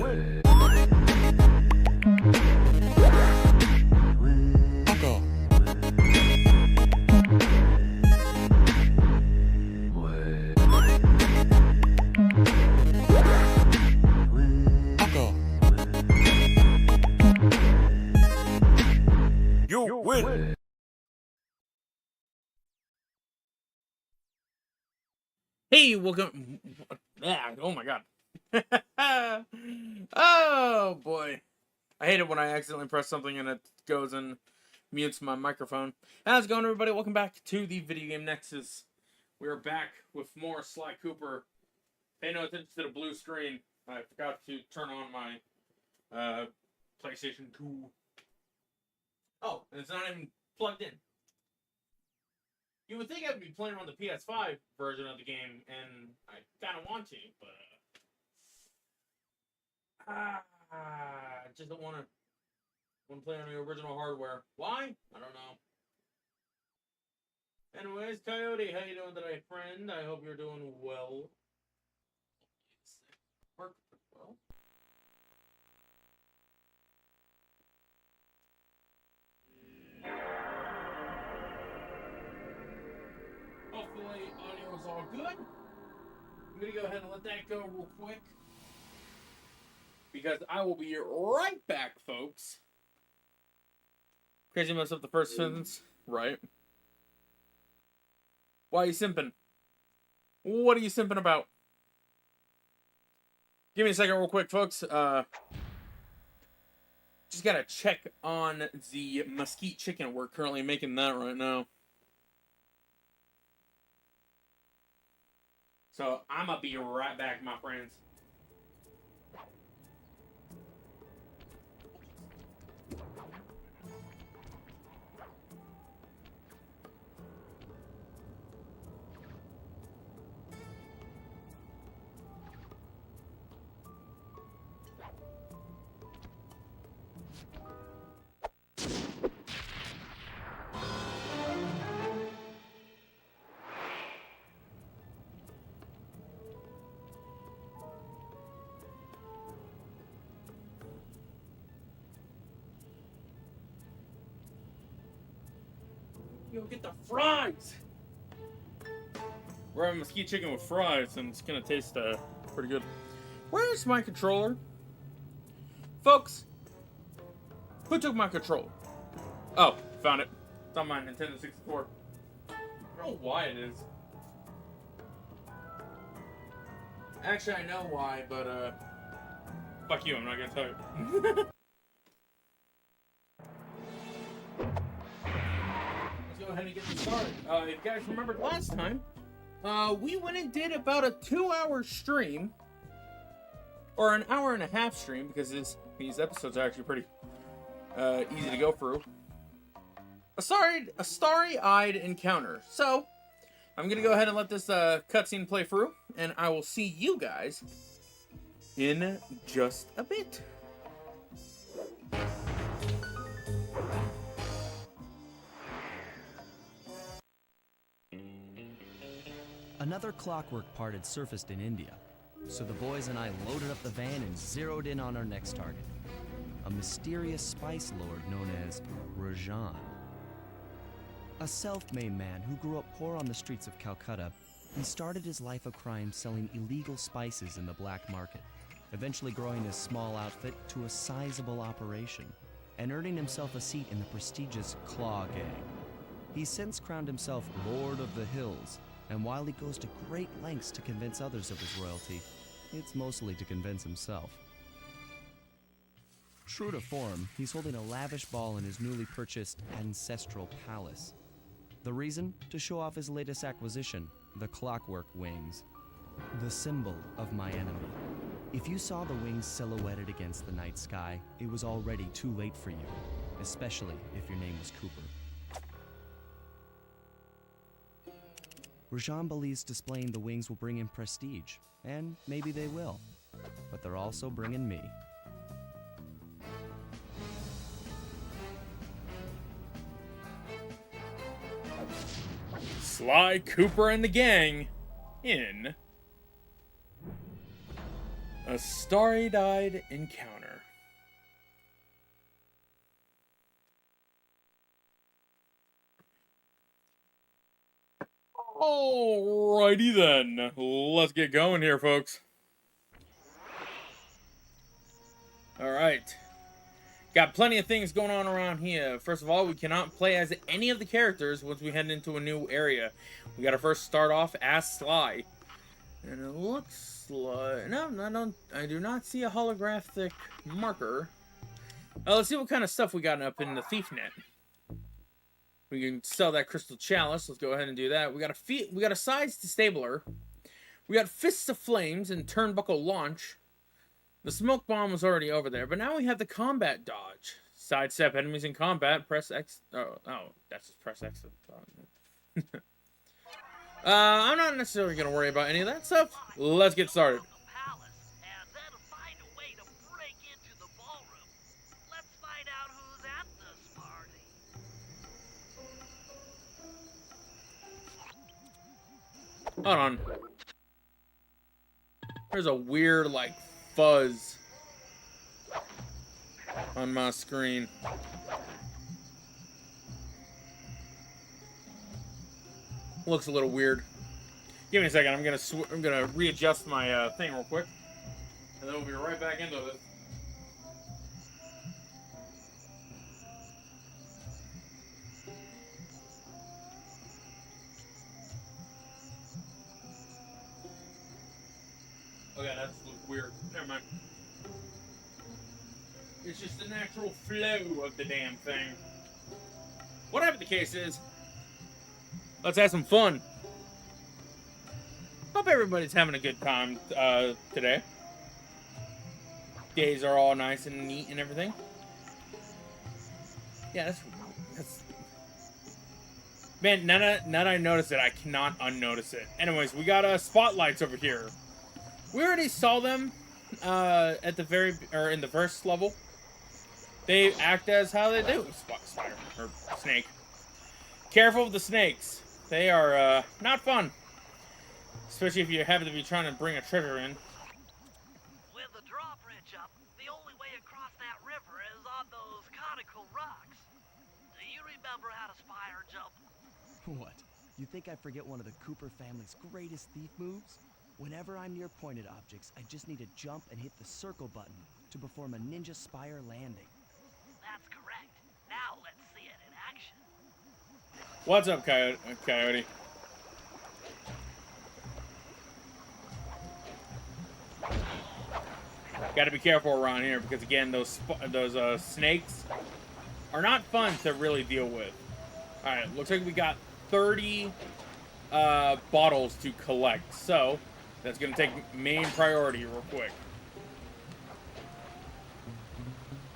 win. You win. Hey, welcome. Oh my god. Oh boy. I hate it when I accidentally press something and it goes and mutes my microphone. How's it going, everybody? Welcome back to the Video Game Nexus. We're back with more Sly Cooper. Pay no attention to the blue screen. I forgot to turn on my PlayStation 2. Oh, and it's not even plugged in. You would think I'd be playing on the PS5 version of the game, and I kind of want to, but I just don't want to play on the original hardware. Why? I don't know. Anyways, Coyote, how you doing today, friend? I hope you're doing well. Work well. Hopefully, audio is all good. I'm gonna go ahead and let that go real quick, because I will be right back, folks. Crazy messed up the first sentence, right? Why are you simping? What are you simping about? Give me a second real quick, folks. Just gotta check on the mesquite chicken. We're currently making that right now. So, I'm gonna be right back, my friends. Yo, get the fries! We're having mesquite chicken with fries, and it's gonna taste pretty good. Where's my controller? Folks, who took my controller? Oh, found it. It's on my Nintendo 64. I don't know why it is. Actually, I know why, but fuck you, I'm not gonna tell you. Go ahead and get this started. If you guys remembered last time, we went and did about a 2-hour stream, or an hour and a half stream, because these episodes are actually pretty easy to go through. A starry-eyed encounter. So, I'm gonna go ahead and let this cutscene play through, and I will see you guys in just a bit. Another clockwork part had surfaced in India, so the boys and I loaded up the van and zeroed in on our next target, a mysterious spice lord known as Rajan. A self-made man who grew up poor on the streets of Calcutta, he started his life of crime selling illegal spices in the black market, eventually growing his small outfit to a sizable operation, and earning himself a seat in the prestigious Claw Gang. He's since crowned himself Lord of the Hills, and while he goes to great lengths to convince others of his royalty, it's mostly to convince himself. True to form, he's holding a lavish ball in his newly purchased ancestral palace. The reason? To show off his latest acquisition, the clockwork wings. The symbol of my enemy. If you saw the wings silhouetted against the night sky, it was already too late for you, especially if your name was Cooper. Rajan believes displaying the wings will bring him prestige, and maybe they will. But they're also bringing me. Sly Cooper and the gang in A starry-eyed encounter. Alrighty then. Let's get going here, folks. Alright. Got plenty of things going on around here. First of all, we cannot play as any of the characters once we head into a new area. We gotta first start off as Sly. And it looks like... No, I do not see a holographic marker. Let's see what kind of stuff we got up in the thief net. We can sell that crystal chalice. Let's go ahead and do that. We got a sides to stabler. We got fists of flames and turnbuckle launch. The smoke bomb was already over there, but now we have the combat dodge. Sidestep enemies in combat. Press X. Oh, that's just press X. I'm not necessarily going to worry about any of that stuff. Let's get started. Hold on. There's a weird, like, fuzz on my screen. Looks a little weird. Give me a second. I'm gonna readjust my thing real quick, and then we'll be right back into this. Okay, that looks weird. Never mind. It's just the natural flow of the damn thing. Whatever the case is, let's have some fun. Hope everybody's having a good time today. Days are all nice and neat and everything. Yeah, that's... Man, now that I notice it, I cannot unnotice it. Anyways, we got spotlights over here. We already saw them at the in the first level. They act as how they do. Spider or snake. Careful of the snakes. They are not fun, especially if you happen to be trying to bring a treasure in. With the drawbridge up, the only way across that river is on those conical rocks. Do you remember how to spire jump? What? You think I forget one of the Cooper family's greatest thief moves? Whenever I'm near pointed objects, I just need to jump and hit the circle button to perform a ninja spire landing. That's correct. Now let's see it in action. What's up, Coyote? Got to be careful around here because again, those snakes are not fun to really deal with. All right, looks like we got 30 bottles to collect, so that's going to take main priority real quick.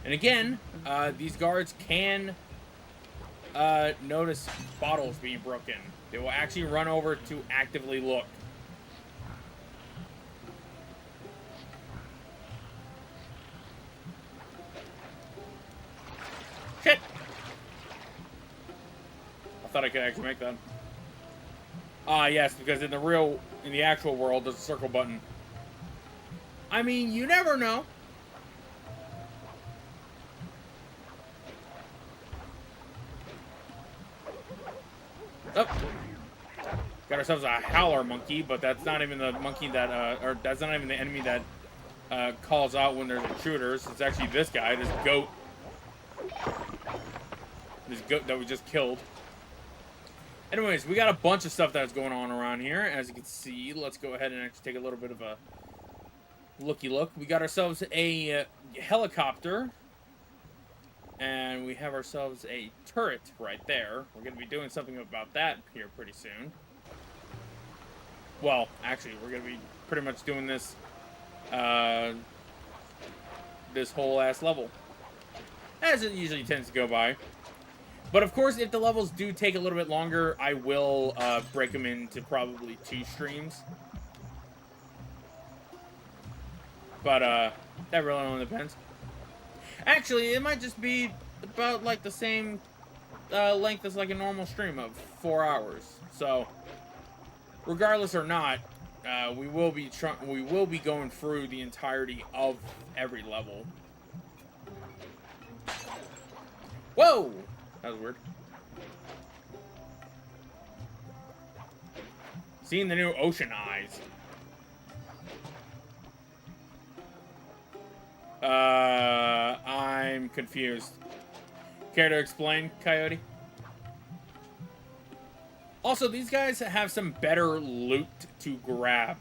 And again, these guards can notice bottles being broken. They will actually run over to actively look. Shit! I thought I could actually make that. Yes, because in the actual world, there's a circle button. I mean, you never know. Oh. Got ourselves a howler monkey, but that's not even the monkey that, or that's not even the enemy that calls out when there's intruders. It's actually this guy, this goat. This goat that we just killed. Anyways, we got a bunch of stuff that's going on around here. As you can see, let's go ahead and actually take a little bit of a looky look. We got ourselves a helicopter. And we have ourselves a turret right there. We're going to be doing something about that here pretty soon. Well, actually, we're going to be pretty much doing this this whole ass level, as it usually tends to go by. But of course, if the levels do take a little bit longer, I will break them into probably 2 streams. But that really only depends. Actually, it might just be about like the same length as like a normal stream of 4 hours. So, regardless or not, we will be going through the entirety of every level. Whoa! That was weird. Seeing the new ocean eyes. I'm confused. Care to explain, Coyote? Also, these guys have some better loot to grab.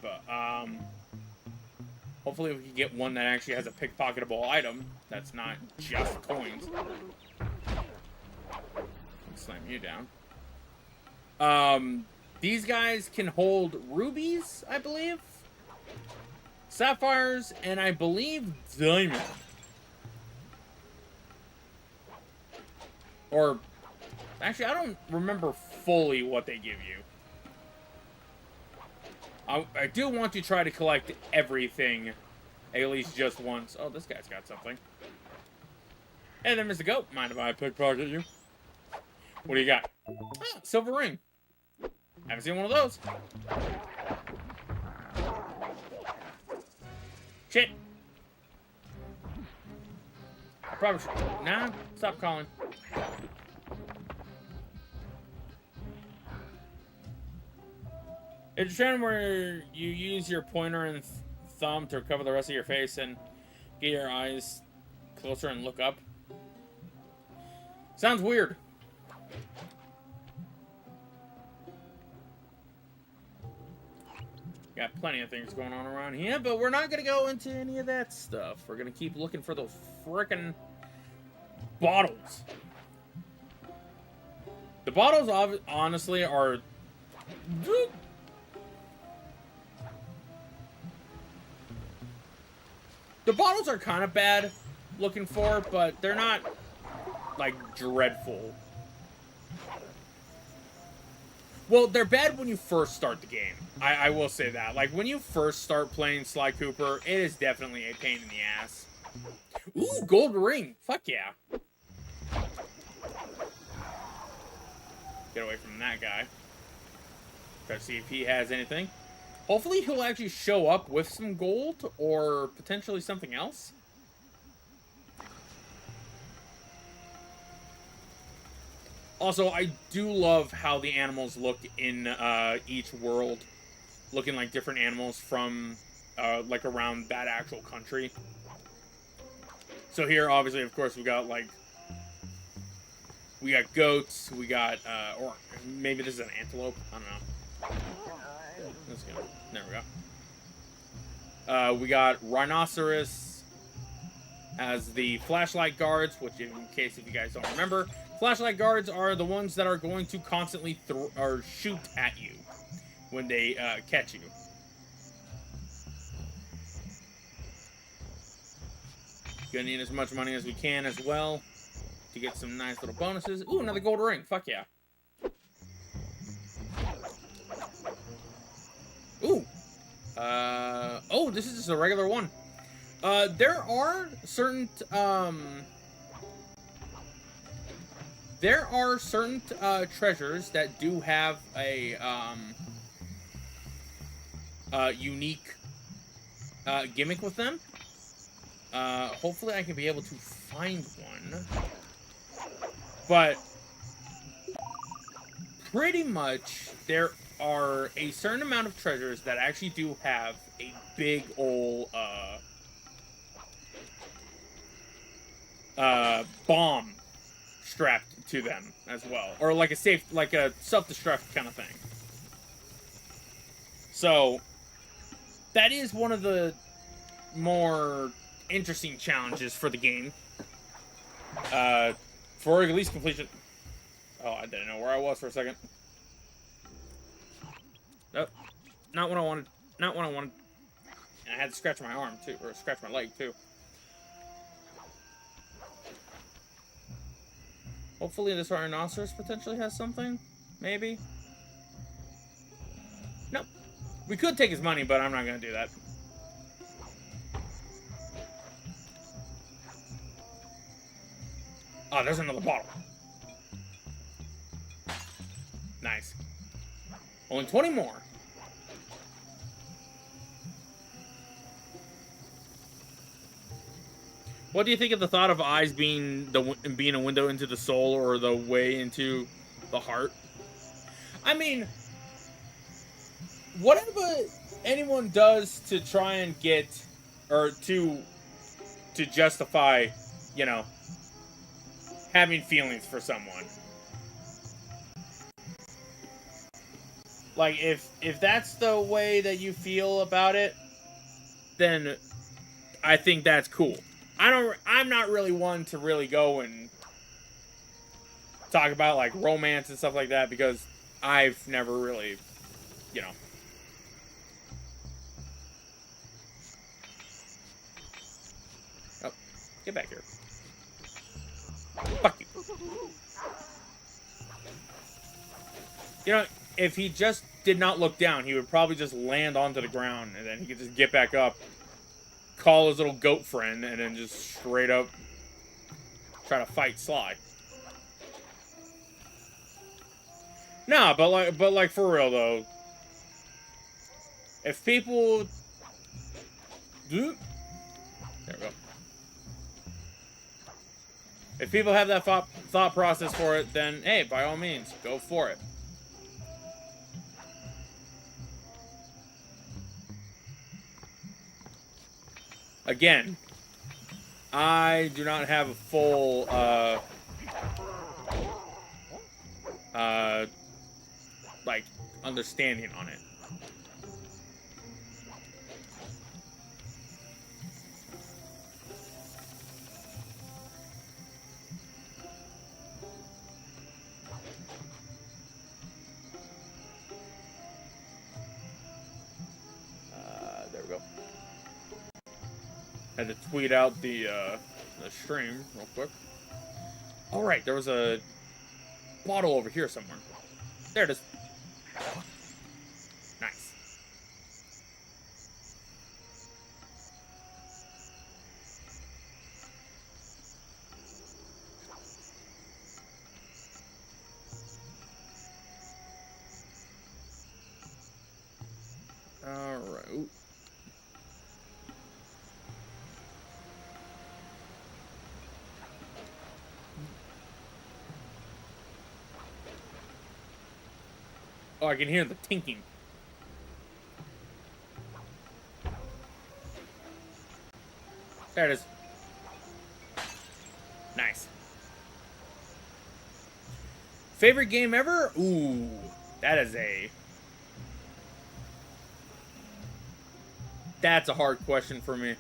Hopefully we can get one that actually has a pickpocketable item that's not just coins. Slam you down. These guys can hold rubies, I believe. Sapphires, and I believe diamond. Or, actually, I don't remember fully what they give you. I do want to try to collect everything at least just once. Oh, this guy's got something. Hey there, Mr. Goat. Mind if I pickpocket you? What do you got? Ah, silver ring. Haven't seen one of those. Shit. I probably should. Nah, stop calling. It's a trend where you use your pointer and thumb to cover the rest of your face and get your eyes closer and look up. Sounds weird. Got plenty of things going on around here, but we're not going to go into any of that stuff. We're going to keep looking for those frickin' bottles. The bottles, honestly, are... The bottles are kind of bad looking for, but they're not, like, dreadful. Well, they're bad when you first start the game. I will say that. Like, when you first start playing Sly Cooper, it is definitely a pain in the ass. Ooh, gold ring. Fuck yeah. Get away from that guy. Try to see if he has anything. Hopefully he'll actually show up with some gold or potentially something else. Also, I do love how the animals look in each world. Looking like different animals from, like, around that actual country. So here, obviously, of course, we got, like... We got goats, we got, or maybe this is an antelope. I don't know. Let's go. There we go. We got rhinoceros as the flashlight guards, which, in case if you guys don't remember... Flashlight guards are the ones that are going to constantly or shoot at you when they catch you. Gonna need as much money as we can as well to get some nice little bonuses. Ooh, another gold ring. Fuck yeah. Ooh. Oh, this is just a regular one. There are certain treasures that do have a unique gimmick with them. Hopefully I can be able to find one. But pretty much there are a certain amount of treasures that actually do have a big ol' bomb strapped to them as well, or like a self-destruct kind of thing. So that is one of the more interesting challenges for the game. For at least completion. Oh, I didn't know where I was for a second. Nope, not what I wanted. Not what I wanted. And I had to scratch my arm too, or scratch my leg too. Hopefully this rhinoceros potentially has something. Maybe. Nope. We could take his money, but I'm not going to do that. Oh, there's another bottle. Nice. Only 20 more. What do you think of the thought of eyes being being a window into the soul or the way into the heart? I mean, whatever anyone does to try and get, or to justify, you know, having feelings for someone. Like, if that's the way that you feel about it, then I think that's cool. I'm not really one to really go and talk about, like, romance and stuff like that, because I've never really, you know. Oh, get back here. Fuck you. You know, if he just did not look down, he would probably just land onto the ground, and then he could just get back up, call his little goat friend, and then just straight up try to fight Sly. Nah, but like for real though, if people there we go. If people have that thought process for it, then hey, by all means, go for it. Again, I do not have a full like understanding on it. There we go. Had to tweet out the stream real quick. All right, there was a bottle over here somewhere. There it is. Nice. All right. Ooh. Oh, I can hear the tinking. There it is. Nice. Favorite game ever? Ooh, that's a hard question for me.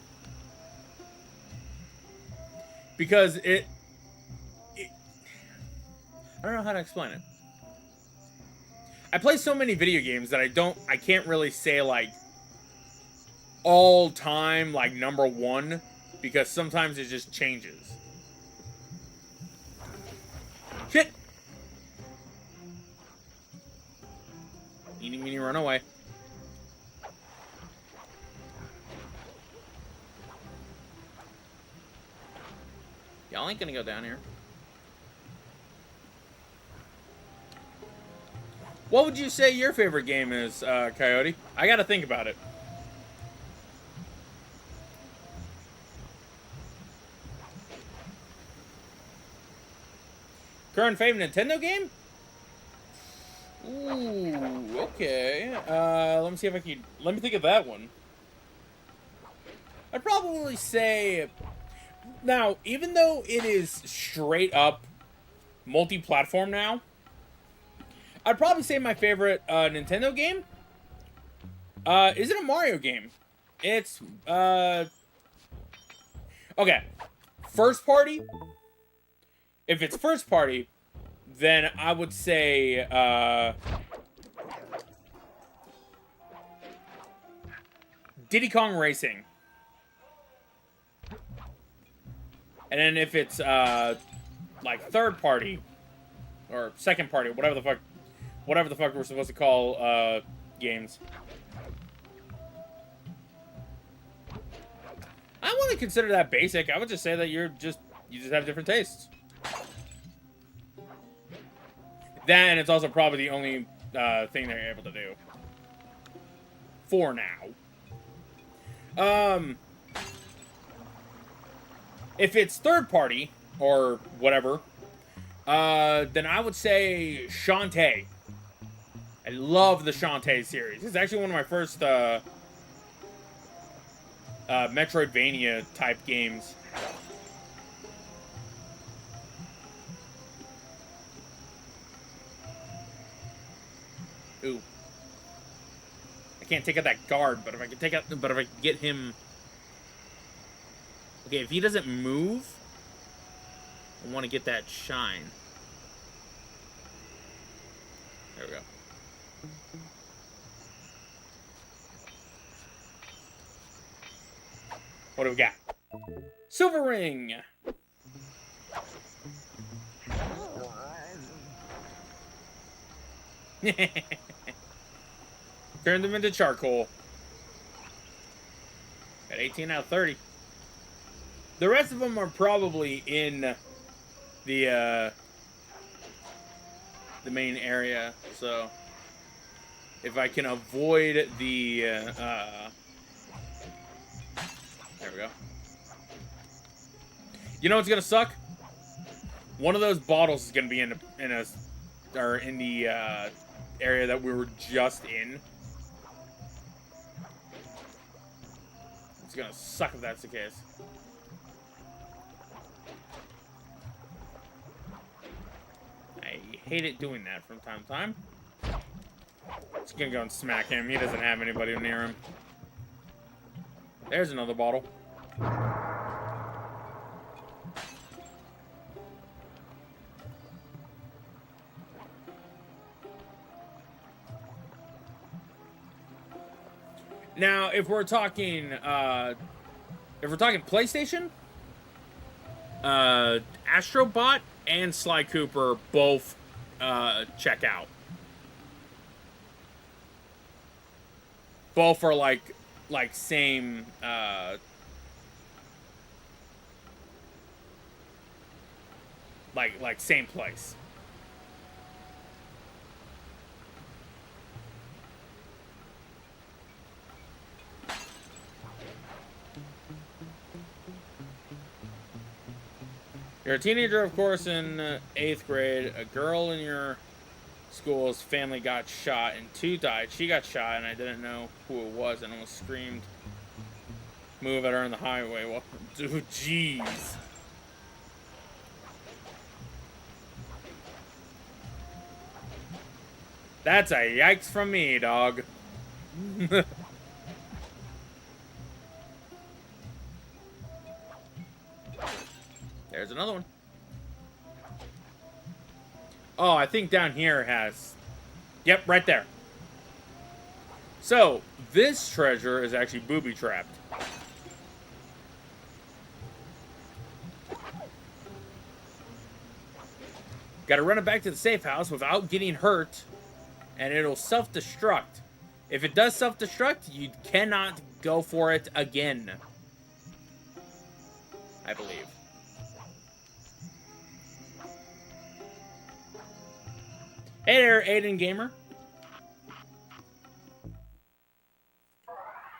Because I don't know how to explain it. I play so many video games that I can't really say, like, all time, like, number one, because sometimes it just changes. Shit! Eeny, meeny, run away. Y'all ain't gonna go down here. What would you say your favorite game is, Coyote? I gotta think about it. Current favorite Nintendo game? Ooh, okay. Let me see if I can... Let me think of that one. I'd probably say... Now, even though it is straight up multi-platform now, I'd probably say my favorite Nintendo game isn't a Mario game. It's okay. First party. If it's first party, then I would say Diddy Kong Racing. And then if it's like third party or second party, whatever the fuck we're supposed to call games. I wouldn't consider that basic. I would just say that you just have different tastes. That, and it's also probably the only thing they're able to do for now. If it's third party or whatever, then I would say Shantae. I love the Shantae series. It's actually one of my first Metroidvania type games. Ooh. I can't take out that guard, but if I can get him. Okay, if he doesn't move, I want to get that shine. There we go. What do we got? Silver ring. Turn them into charcoal. Got 18 out of 30. The rest of them are probably in the main area, so if I can avoid the there we go. You know what's gonna suck? One of those bottles is gonna be in the area that we were just in. It's gonna suck if that's the case. I hate it doing that from time to time. Just gonna go and smack him. He doesn't have anybody near him. There's another bottle. Now, if we're talking PlayStation, Astrobot and Sly Cooper both check out. Both are like same like same place. You're a teenager, of course, in 8th grade. A girl in your school's family got shot and 2 died. She got shot and I didn't know who it was and almost screamed. Move at her on the highway. Well, dude, jeez. That's a yikes from me, dog. There's another one. Oh, I think down here has... Yep, right there. So, this treasure is actually booby-trapped. Gotta run it back to the safe house without getting hurt, and it'll self-destruct. If it does self-destruct, you cannot go for it again. I believe. Hey there, Aiden Gamer.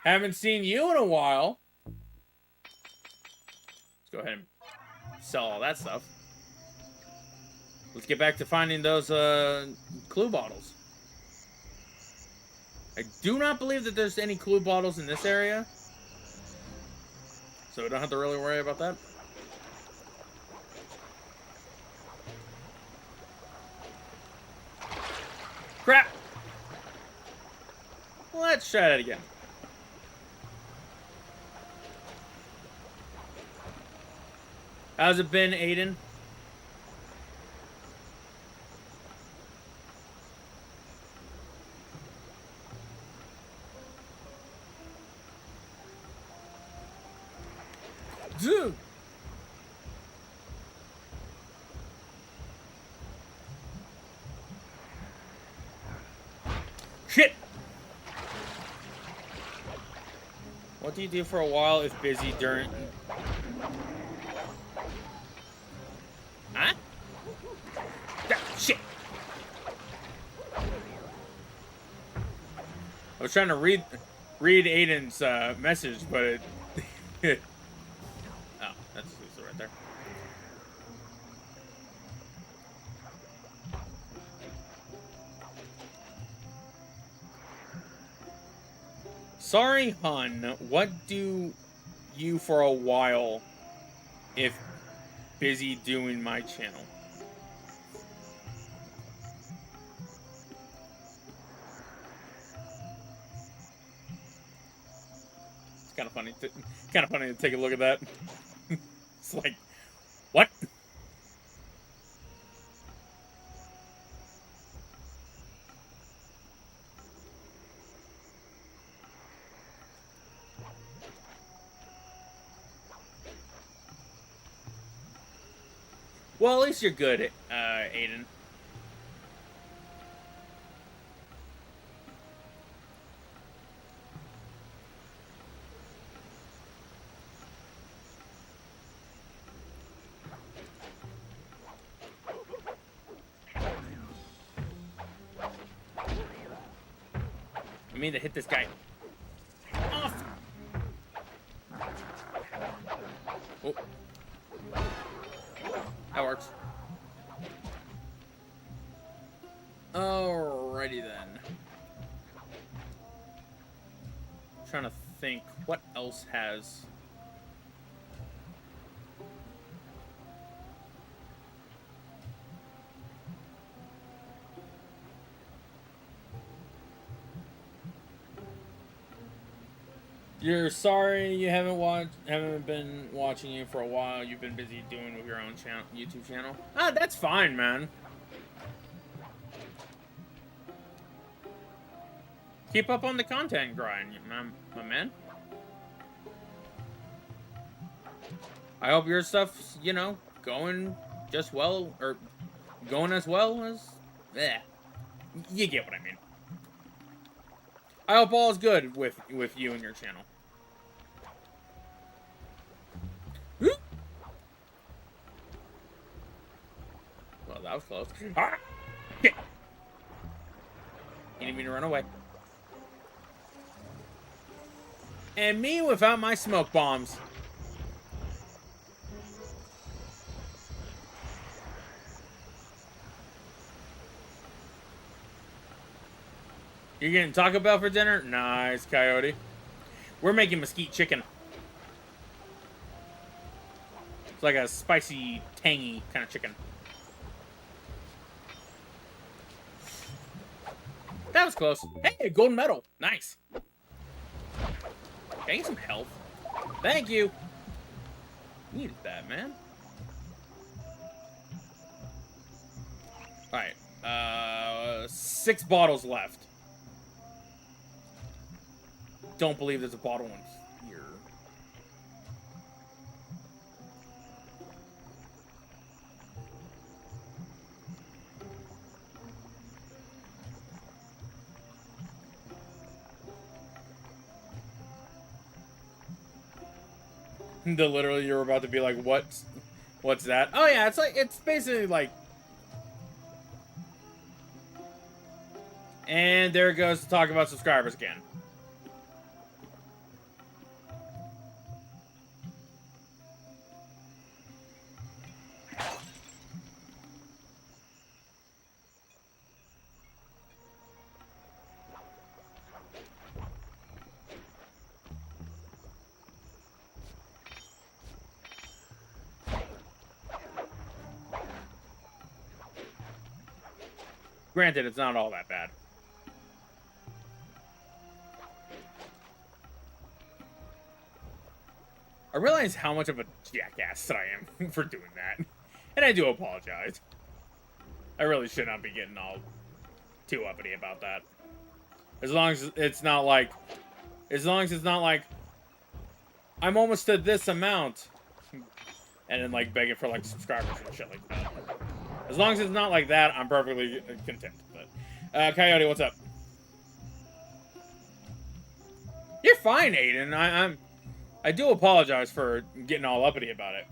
Haven't seen you in a while. Let's go ahead and sell all that stuff. Let's get back to finding those clue bottles. I do not believe that there's any clue bottles in this area. So we don't have to really worry about that. Crap! Let's try that again. How's it been, Aiden? Dude! Shit! What do you do for a while if busy during... Huh? Ah, shit! I was trying to read Aiden's message, but it... Oh, that's right out there. Sorry, hun. What do you for a while if busy doing my channel? It's kind of funny. Kind of funny to take a look at that. It's like, what? Well, at least you're good, Aiden. I mean to hit this guy. Off. Oh. That works. Alrighty then. Trying to think what else has. You're sorry you haven't been watching you for a while. You've been busy doing with your own YouTube channel. Ah, that's fine, man. Keep up on the content grind, my man. I hope your stuff's, you know, going just well, or going as well as... You get what I mean. I hope all is good with you and your channel. Woo! Well, that was close. Ah! Shit! You didn't mean to run away. And me without my smoke bombs. You're getting Taco Bell for dinner? Nice, Coyote. We're making mesquite chicken. It's like a spicy, tangy kind of chicken. That was close. Hey, golden medal. Nice. Getting some health. Thank you. Needed that, man. Alright. 6 bottles left. Don't believe there's a bottle in here. Literally, you're about to be like, what's that? Oh yeah, it's basically like. And there it goes to talk about subscribers again. Granted, it's not all that bad. I realize how much of a jackass that I am for doing that. And I do apologize. I really should not be getting all too uppity about that. As long as it's not like... I'm almost to this amount. And then, like, begging for, like, subscribers and shit like that. As long as it's not like that, I'm perfectly content. But, Coyote, what's up? You're fine, Aiden. I do apologize for getting all uppity about it.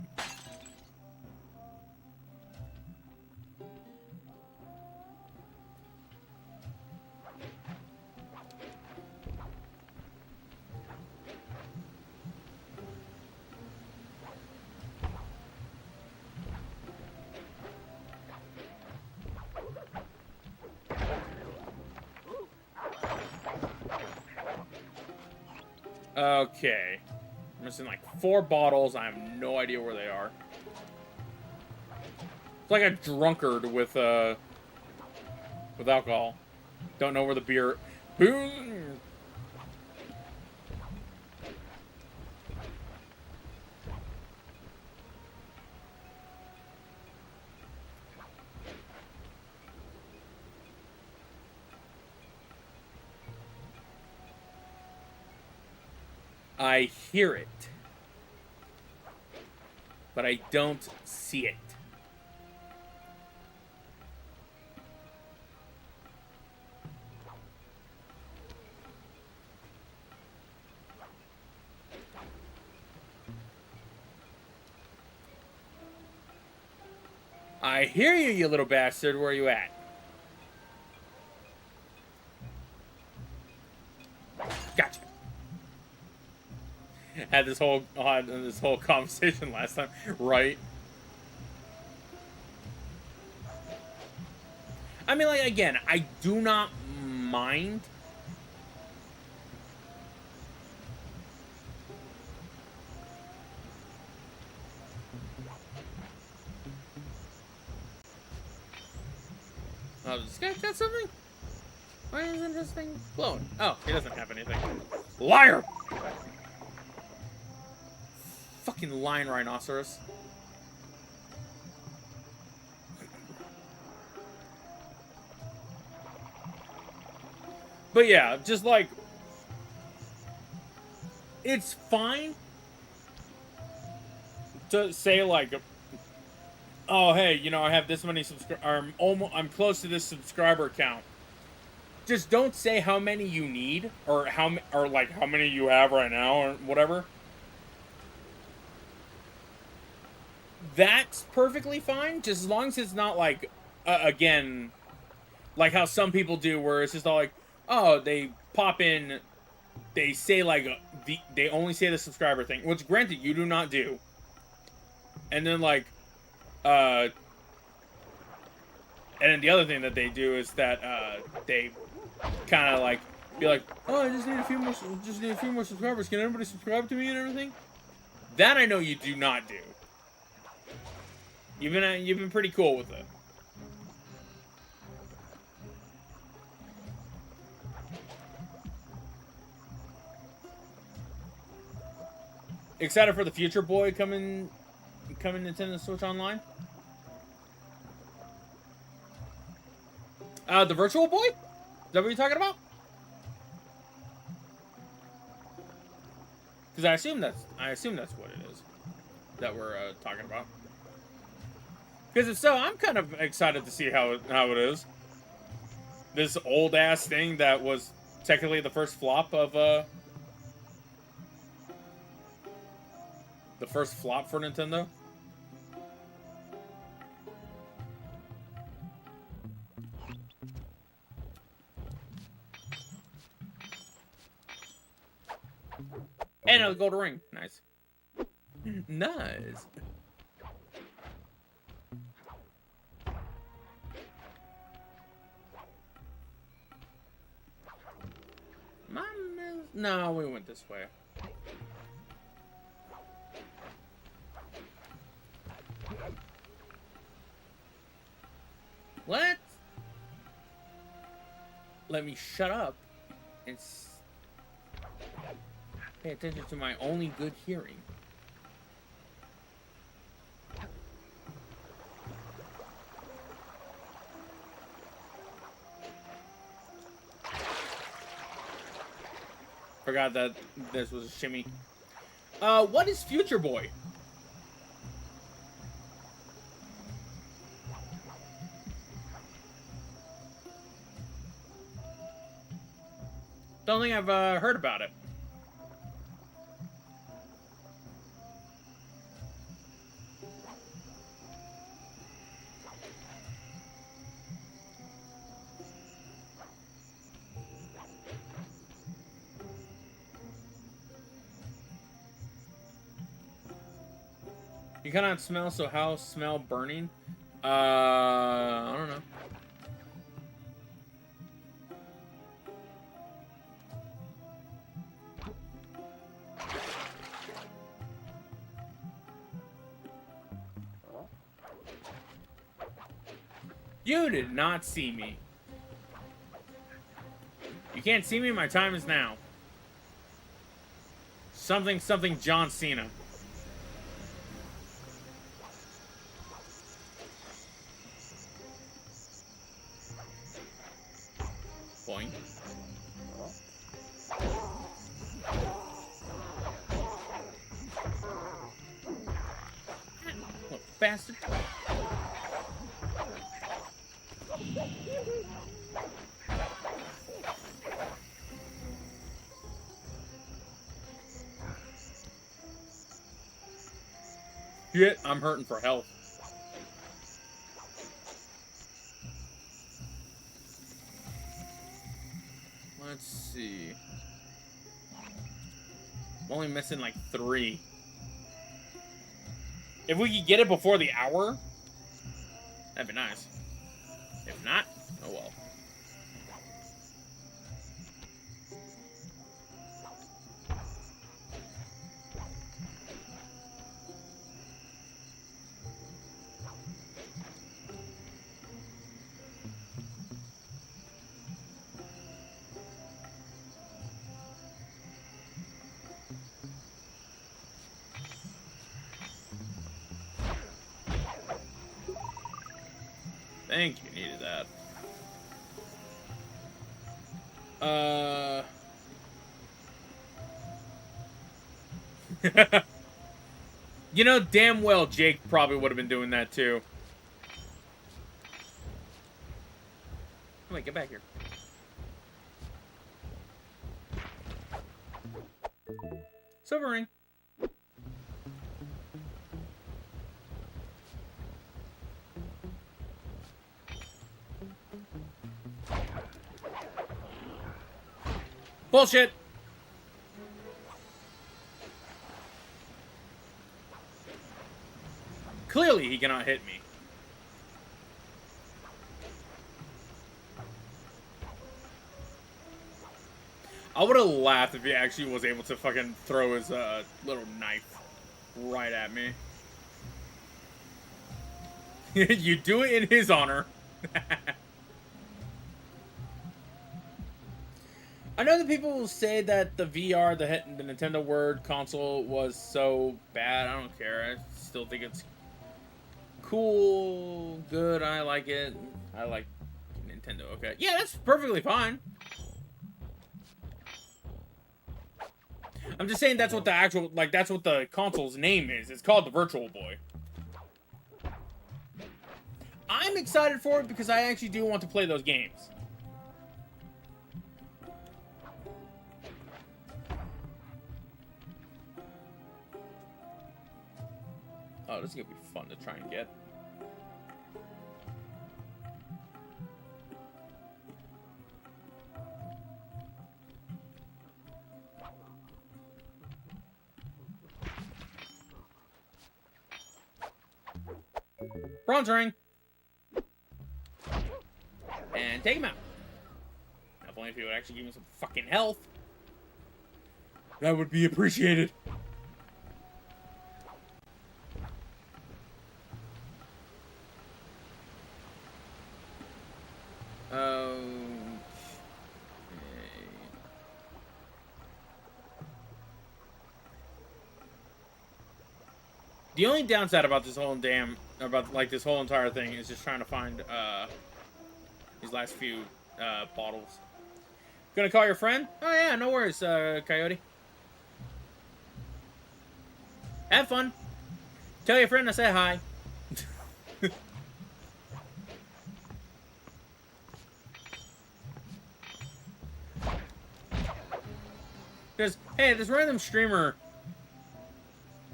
Okay. I'm missing like 4 bottles. I have no idea where they are. It's like a drunkard with alcohol. Don't know where the beer... Boom! I hear it. But I don't see it. I hear you, you little bastard. Where are you at? Gotcha. Had this whole conversation last time, right? I mean, like, again, I do not mind. Oh, this guy got something? Why isn't this thing glowing? Oh, he doesn't have anything. Liar! Fucking lying rhinoceros. But yeah, just like... It's fine to say like... Oh, hey, you know, I have this many I'm close to this subscriber count. Just don't say how many you need, or like how many you have right now, or whatever. That's perfectly fine, just as long as it's not like, again, like how some people do, where it's just all like, oh, they pop in, they say like they only say the subscriber thing, which granted you do not do, and then like. And then the other thing that they do is that they kind of like be like, oh, I just need a few more subscribers. Can everybody subscribe to me and everything? That I know you do not do. You've been pretty cool with it. Excited for the Future Boy coming Nintendo Switch Online? The Virtual Boy? Is that what you're talking about? Because I assume that's what it is that we're talking about. Because if so, I'm kind of excited to see how it is. This old ass thing that was technically the first flop of the first flop for Nintendo. And a gold ring. Nice. Nice. No, we went this way. Let me shut up and pay attention to my only good hearing. Forgot that this was a shimmy. What is Future Boy? Don't think I've heard about it. You cannot smell, so how smell burning? I don't know. You did not see me. You can't see me, my time is now. Something, something John Cena. Boing. Little bastard. Shit, I'm hurting for health. Let's see. I'm only missing like 3. If we could get it before the hour, that'd be nice. If not, oh well. Thank you, needed that. You know damn well Jake probably would have been doing that too. Come on, get back here. Silver ring. Bullshit! Clearly he cannot hit me. I would have laughed if he actually was able to fucking throw his little knife right at me. You do it in his honor. I know that people will say that the VR, the Nintendo Word console, was so bad. I don't care. I still think it's cool, good. I like it. I like Nintendo. Okay, yeah, that's perfectly fine. I'm just saying that's what the actual, like, that's what the console's name is. It's called the Virtual Boy. I'm excited for it because I actually do want to play those games. Oh, this is gonna be fun to try and get. Bronze ring. And take him out. Now, if only if he would actually give me some fucking health. That would be appreciated. The only downside about this whole this whole entire thing is just trying to find these last few bottles. Gonna call your friend? Oh yeah, no worries, Coyote. Have fun. Tell your friend I say hi. Because, hey, this random streamer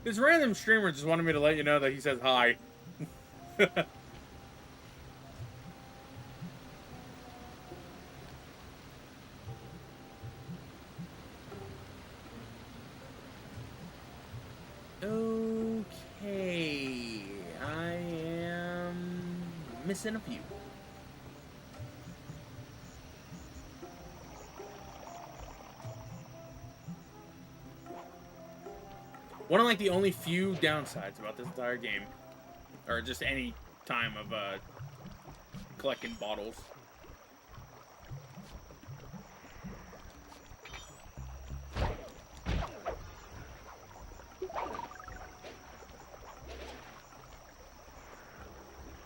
just wanted me to let you know that he says hi. Okay, I am missing a few. One of like the only few downsides about this entire game, or just any time of collecting bottles.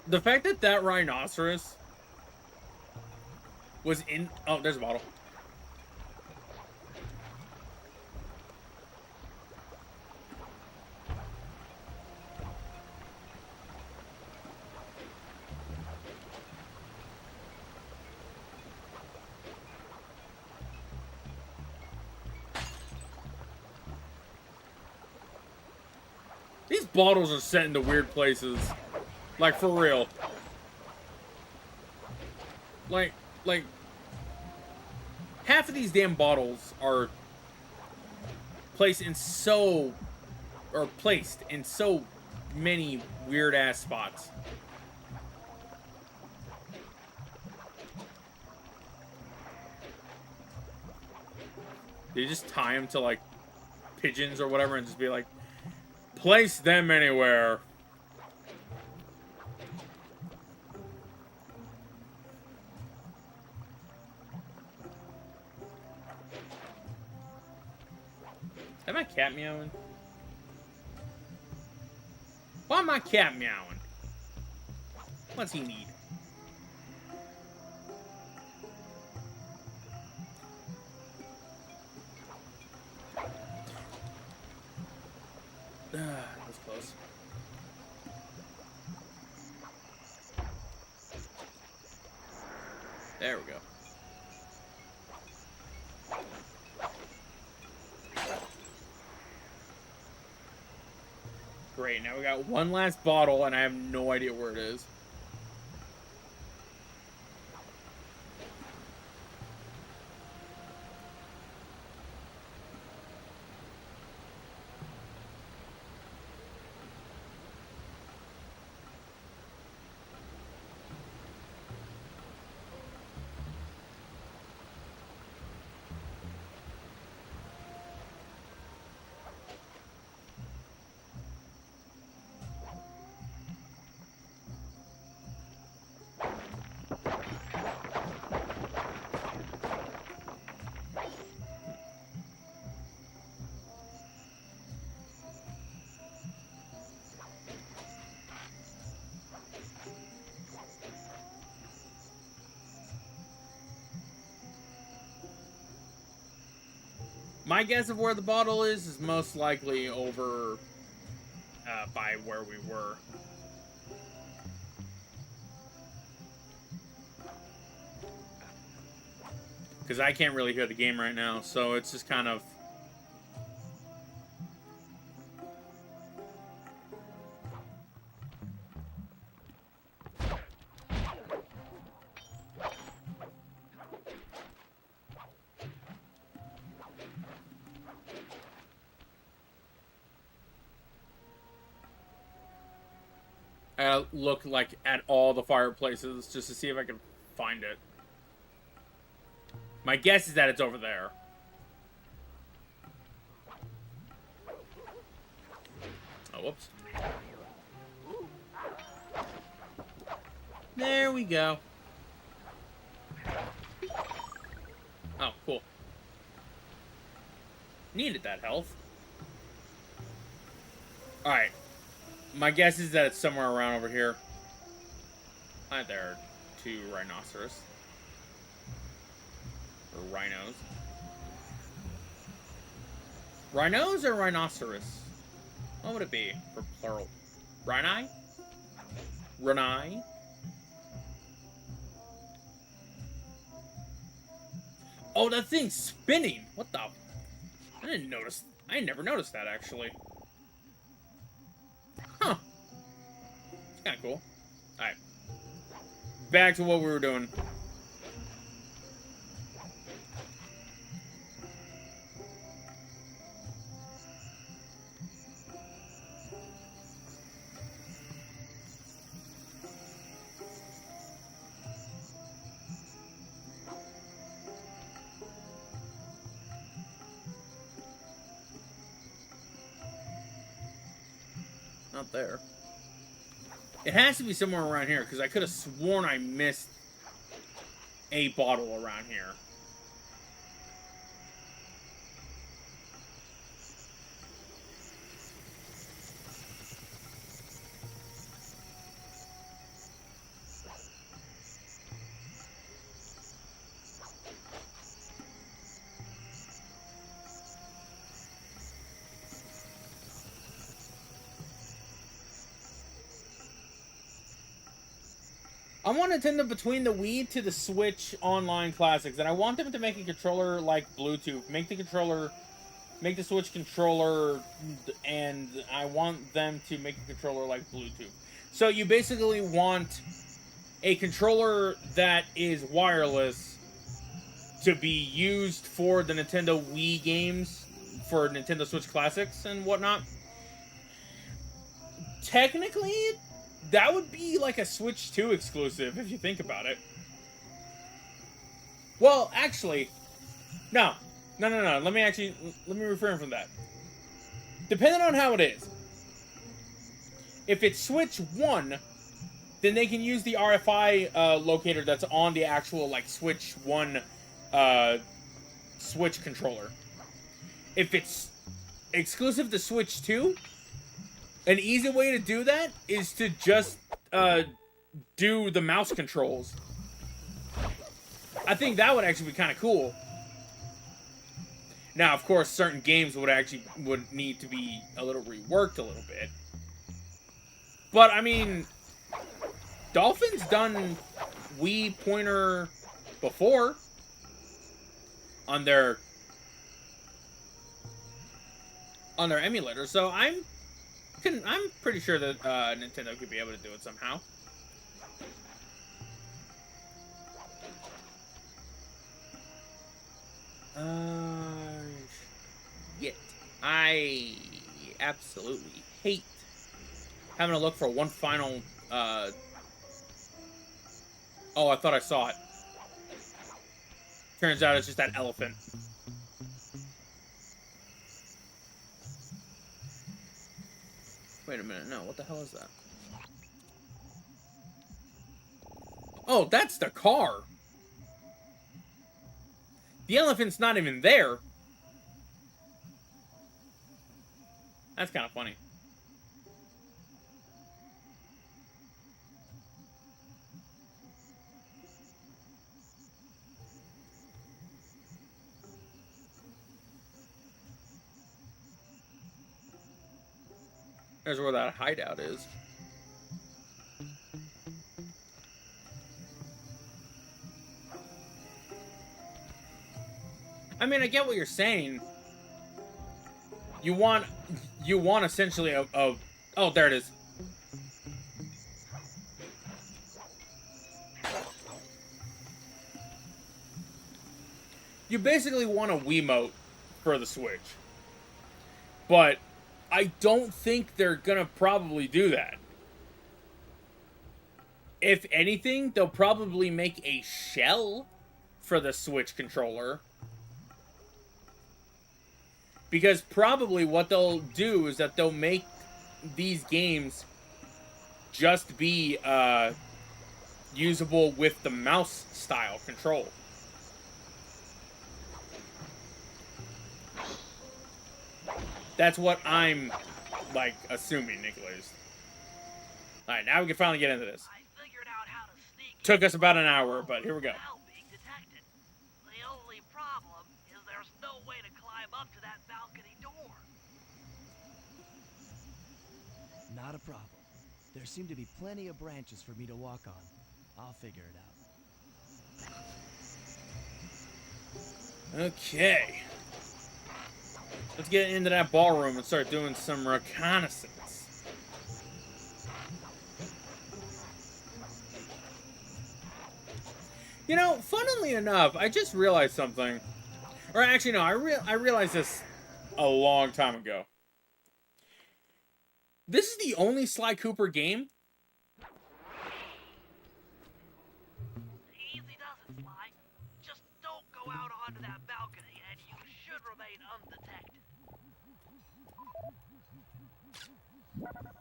The fact that that rhinoceros was in... Oh, there's a bottle. These bottles are set into weird places. Like, for real. Like, half of these damn bottles are placed in so many weird-ass spots. They just tie them to, like, pigeons or whatever and just be like, place them anywhere. Is my cat meowing? Why my cat meowing? What's he need? That was close. There we go. Great, now we got one last bottle and I have no idea where it is. My guess of where the bottle is most likely over by where we were. Because I can't really hear the game right now, so it's just kind of... I look like at all the fireplaces just to see if I can find it. My guess is that it's over there. Oh, whoops. There we go. Oh, cool. Needed that health. Alright. My guess is that it's somewhere around over here. Hi there, two rhinoceros. Or rhinos. Rhinos or rhinoceros? What would it be for plural? Rhini? Rhini? Oh, that thing's spinning! What the? I didn't notice. I never noticed that, actually. Huh. It's kind of cool. Alright. Back to what we were doing. Not there. It has to be somewhere around here, because I could have sworn I missed a bottle around here. I want Nintendo between the Wii to the Switch Online Classics, and I want them to make a controller like Bluetooth. Make the Switch controller, and I want them to make a controller like Bluetooth. So you basically want a controller that is wireless to be used for the Nintendo Wii games, for Nintendo Switch Classics and whatnot. Technically, that would be like a Switch 2 exclusive, if you think about it. Well, actually, no. Let me refrain from that. Depending on how it is. If it's Switch 1, then they can use the RFI locator that's on the actual, like, Switch 1 Switch controller. If it's exclusive to Switch 2, an easy way to do that is to just do the mouse controls. I think that would actually be kind of cool. Now, of course, certain games would need to be a little reworked a little bit. But I mean, Dolphin's done Wii pointer before on their emulator, so I'm pretty sure that Nintendo could be able to do it somehow. Shit. I absolutely hate having to look for one final, Oh, I thought I saw it. Turns out it's just that elephant. Wait a minute, no, what the hell is that? Oh, that's the car! The elephant's not even there! That's kind of funny. There's where that hideout is. I mean, I get what you're saying. You want essentially a oh, there it is. You basically want a Wiimote for the Switch. But I don't think they're gonna probably do that. If anything, they'll probably make a shell for the Switch controller. Because probably what they'll do is that they'll make these games just be usable with the mouse style control. That's what I'm, like, assuming, Nicholas. Alright, now we can finally get into this. I figured out how to sneak Took us about an hour, but here we go. without being detected. The only problem is there's no way to climb up to that balcony door. Not a problem. There seem to be plenty of branches for me to walk on. I'll figure it out. Okay. Let's get into that ballroom and start doing some reconnaissance. You know, funnily enough, I just realized something. Or actually, no, I realized this a long time ago. This is the only Sly Cooper game. Easy does it, Sly. Just don't go out onto that balcony and you should remain undetected.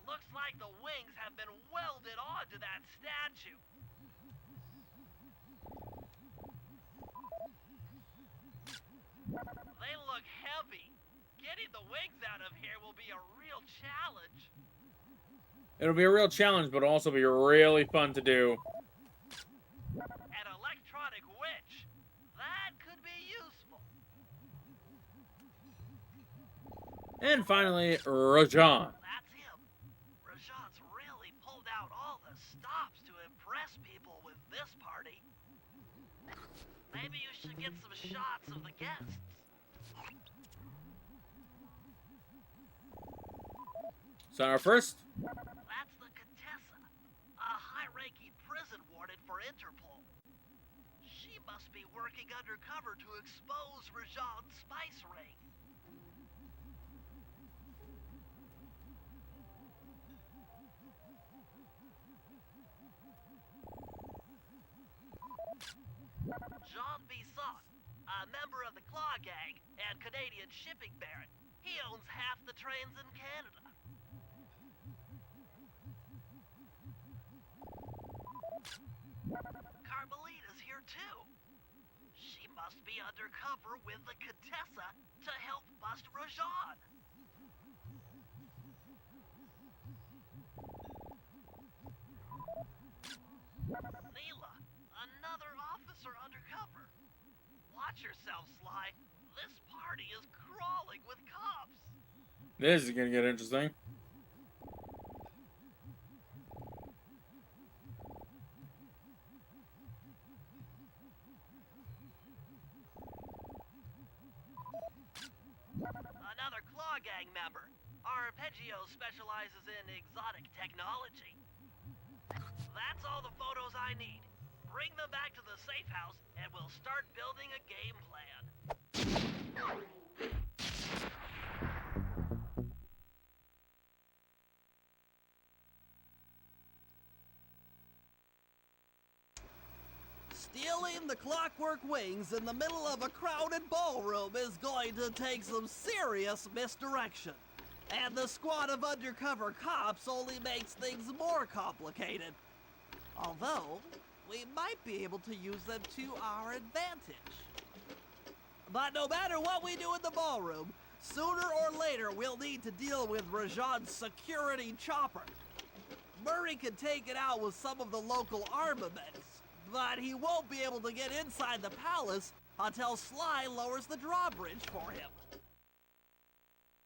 Looks like the wings have been welded onto that statue. They look heavy. Getting the wings out of here will be a real challenge. It'll be a real challenge, but also be really fun to do. An electronic witch. That could be useful. And finally, Rajan. That's him. Rajan's really pulled out all the stops to impress people with this party. Maybe you should get some shots of the guests. So our first. That's the Contessa, a high-ranking prison warden for Interpol. She must be working undercover to expose Rajan's spice ring. Jean Bisson, a member of the Claw Gang and Canadian shipping baron. He owns half the trains in Canada. Carmelita's here too. She must be undercover with the Contessa to help bust Rajan. Neela, another officer undercover. Watch yourself, Sly. This party is crawling with cops. This is gonna get interesting. Another Claw Gang member. Arpeggio specializes in exotic technology. That's all the photos I need. Bring them back to the safe house and we'll start building a game plan. Stealing the clockwork wings in the middle of a crowded ballroom is going to take some serious misdirection. And the squad of undercover cops only makes things more complicated. Although, we might be able to use them to our advantage. But no matter what we do in the ballroom, sooner or later we'll need to deal with Rajan's security chopper. Murray can take it out with some of the local armaments, but he won't be able to get inside the palace until Sly lowers the drawbridge for him.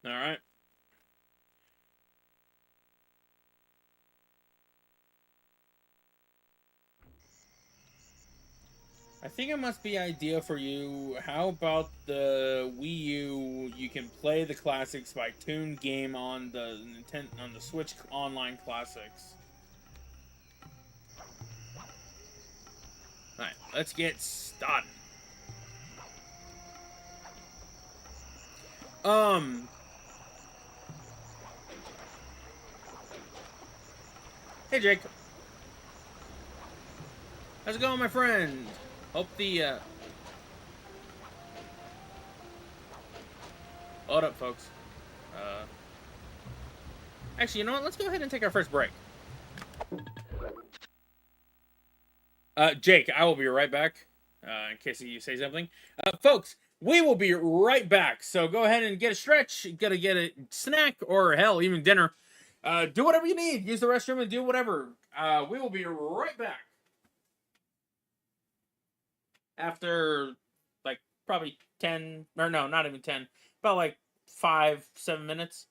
Alright. I think it must be ideal for you. How about the Wii U? You can play the classics by Toon game on the Switch Online Classics. Alright, let's get started. Hey Jake. How's it going, my friend? Hope the, Hold up, folks. Actually, you know what? Let's go ahead and take our first break. Jake, I will be right back, in case you say something. Folks, we will be right back, so go ahead and get a stretch, gotta get a snack, or hell, even dinner. Do whatever you need. Use the restroom and do whatever. We will be right back. After, like, probably 10, or no, not even 10, about like 5-7 minutes.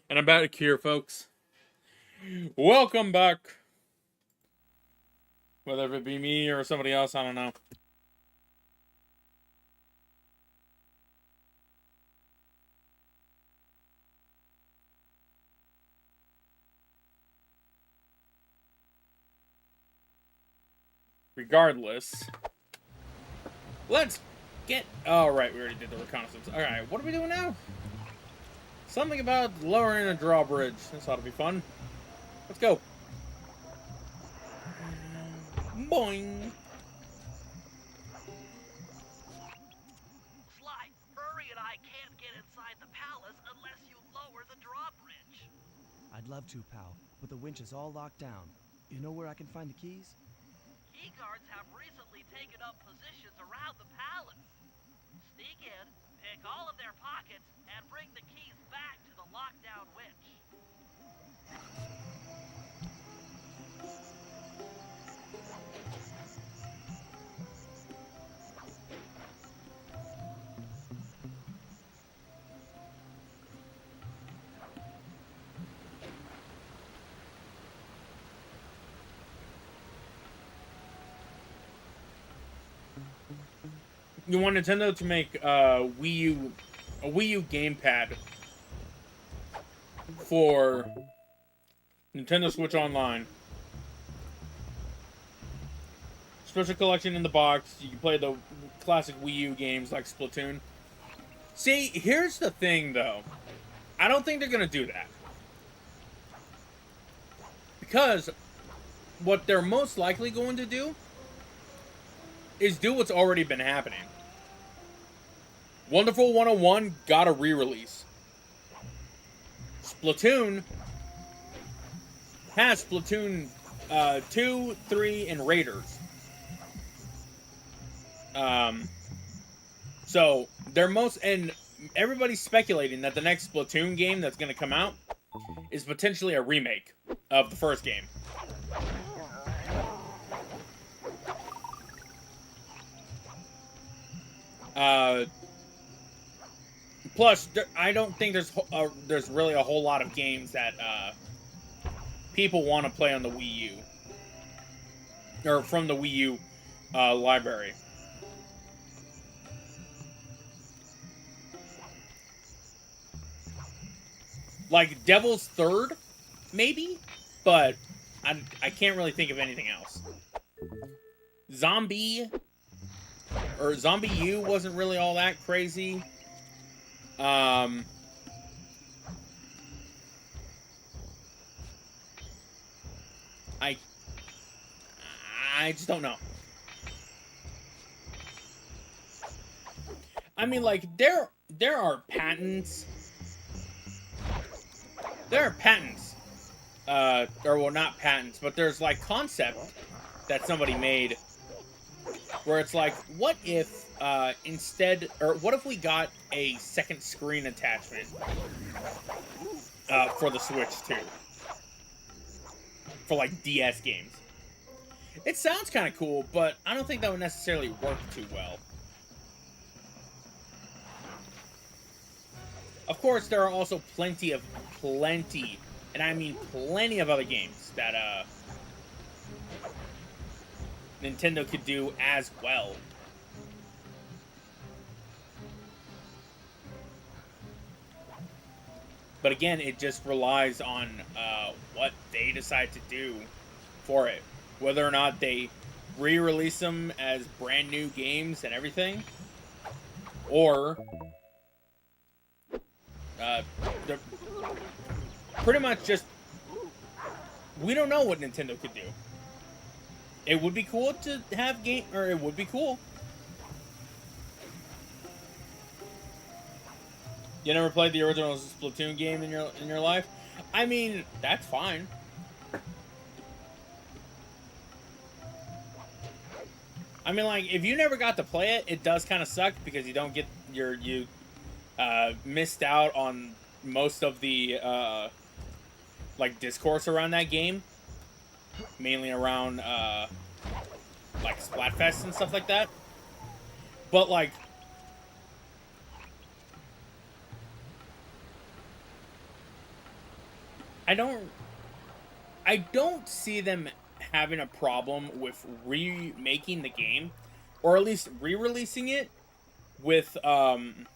And I'm back here, folks. Welcome back. Whether it be me or somebody else, I don't know. Regardless, let's get... Oh, right, we already did the reconnaissance. Alright, what are we doing now? Something about lowering a drawbridge. This ought to be fun. Let's go. Boing. Sly, Furry and I can't get inside the palace unless you lower the drawbridge. I'd love to, pal, but the winch is all locked down. You know where I can find the keys? Key guards have recently taken up positions around the palace. Sneak in, pick all of their pockets, and bring the keys back to the lockdown winch. You want Nintendo to make a Wii U gamepad for Nintendo Switch Online. Special collection in the box. You can play the classic Wii U games like Splatoon. See, here's the thing, though. I don't think they're going to do that. Because what they're most likely going to do is do what's already been happening. Wonderful 101 got a re-release. Splatoon has Splatoon 2, 3, and Raiders. So they're and everybody's speculating that the next Splatoon game that's going to come out is potentially a remake of the first game. Plus, I don't think there's really a whole lot of games that people want to play on the Wii U. Or from the Wii U library. Like Devil's Third, maybe? But I can't really think of anything else. Zombie U wasn't really all that crazy. I just don't know. I mean, like, there are patents. There are patents. Or, well, not patents, but there's, like, concept that somebody made where it's like, what if, what if we got a second screen attachment for the Switch, too? For, like, DS games. It sounds kind of cool, but I don't think that would necessarily work too well. Of course, there are also plenty, and I mean plenty of other games that, Nintendo could do as well. But again, it just relies on what they decide to do for it. Whether or not they re-release them as brand new games and everything. Or they're pretty much just... We don't know what Nintendo could do. It would be cool to have it would be cool. You never played the original Splatoon game in your life? I mean, that's fine. I mean, like, if you never got to play it, it does kind of suck because you don't get you missed out on most of the like discourse around that game, mainly around like Splatfest and stuff like that. But like, I don't see them having a problem with remaking the game, or at least re-releasing it with and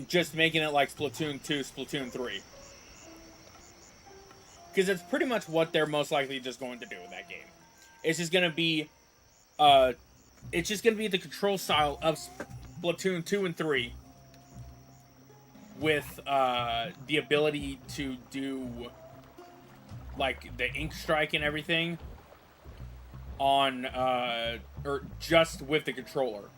just making it like Splatoon 2, Splatoon 3. Because that's pretty much what they're most likely just going to do with that game. It's just gonna be the control style of Splatoon 2 and 3 with the ability to do like the ink strike and everything on or just with the controller.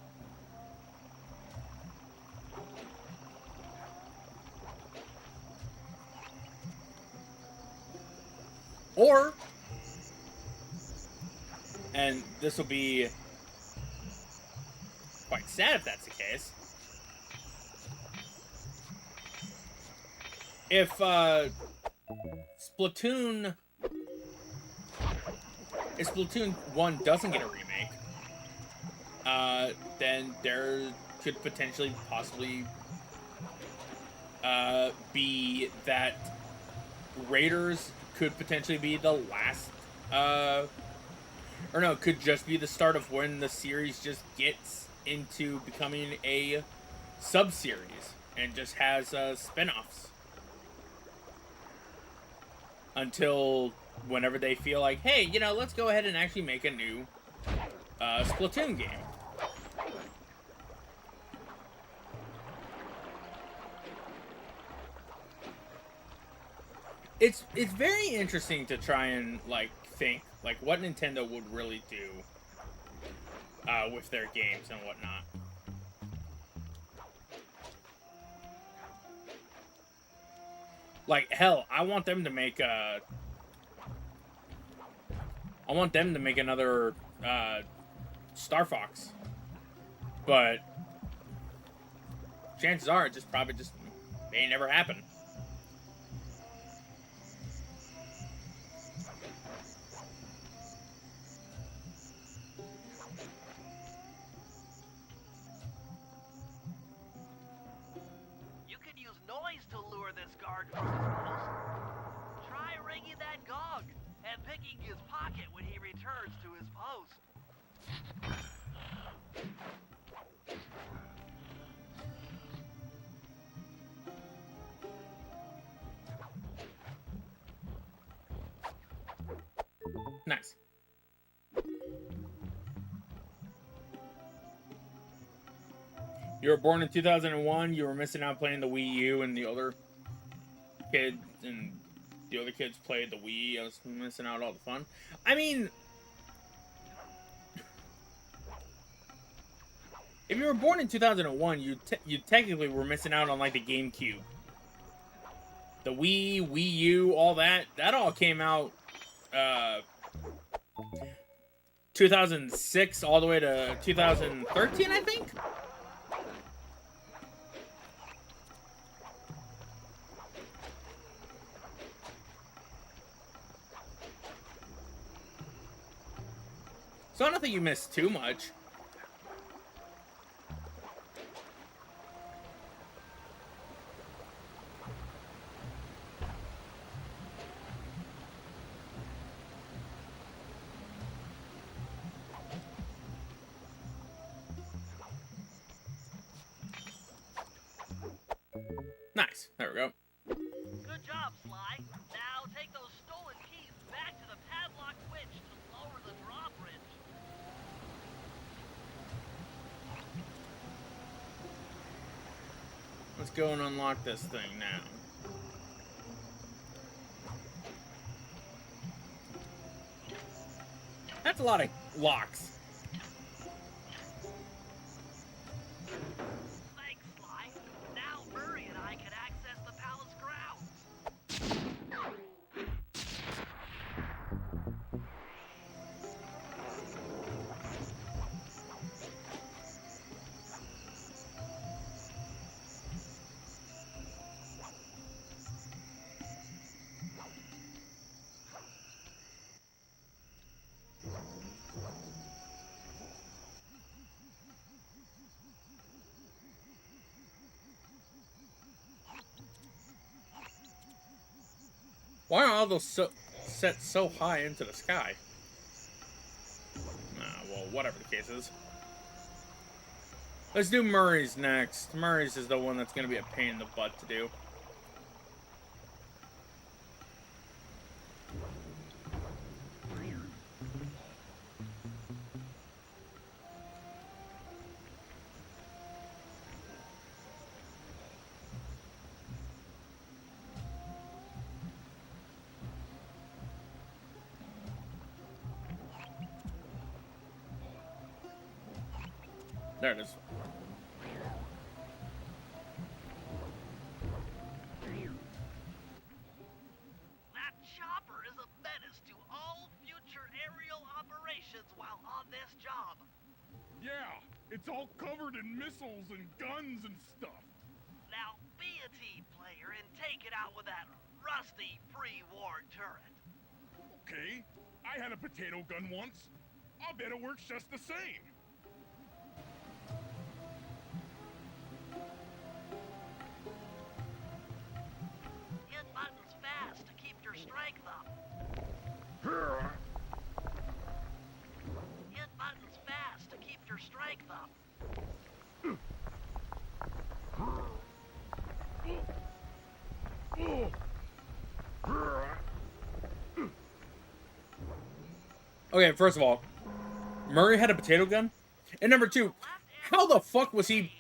Or, and this will be quite sad if that's the case, if Splatoon 1 doesn't get a remake, then there could potentially possibly be that Raiders could potentially be the last, or no, it could just be the start of when the series just gets into becoming a sub-series and just has spin-offs. Until whenever they feel like, hey, you know, let's go ahead and actually make a new Splatoon game. It's very interesting to try and like think like what Nintendo would really do with their games and whatnot. Like hell, I want them to make another Star Fox, but chances are it probably may never happen. To lure this guard from his post. Try ringing that gong and picking his pocket when he returns to his post. Nice. You were born in 2001. You were missing out playing the Wii U, and the other kids played the Wii. I was missing out all the fun. I mean, if you were born in 2001, you technically were missing out on like the GameCube, the Wii U, all that. That all came out 2006 all the way to 2013, I think. So I don't think you missed too much. Nice. There we go. Good job, Sly. Now take those stolen keys back to the padlock switch to lower the drawbridge. Let's go and unlock this thing now. That's a lot of locks. Thanks, Sly. Now Murray and I can access the palace grounds. Why are all those set so high into the sky? Well, whatever the case is. Let's do Murray's next. Murray's is the one that's going to be a pain in the butt to do. There it is. That chopper is a menace to all future aerial operations while on this job. Yeah, it's all covered in missiles and guns and stuff. Now be a team player and take it out with that rusty pre-war turret. Okay, I had a potato gun once. I'll bet it works just the same. Hit buttons fast to keep your strength up. Hit buttons fast to keep your strength up. Okay, first of all, Murray had a potato gun? And number two, how the fuck was he...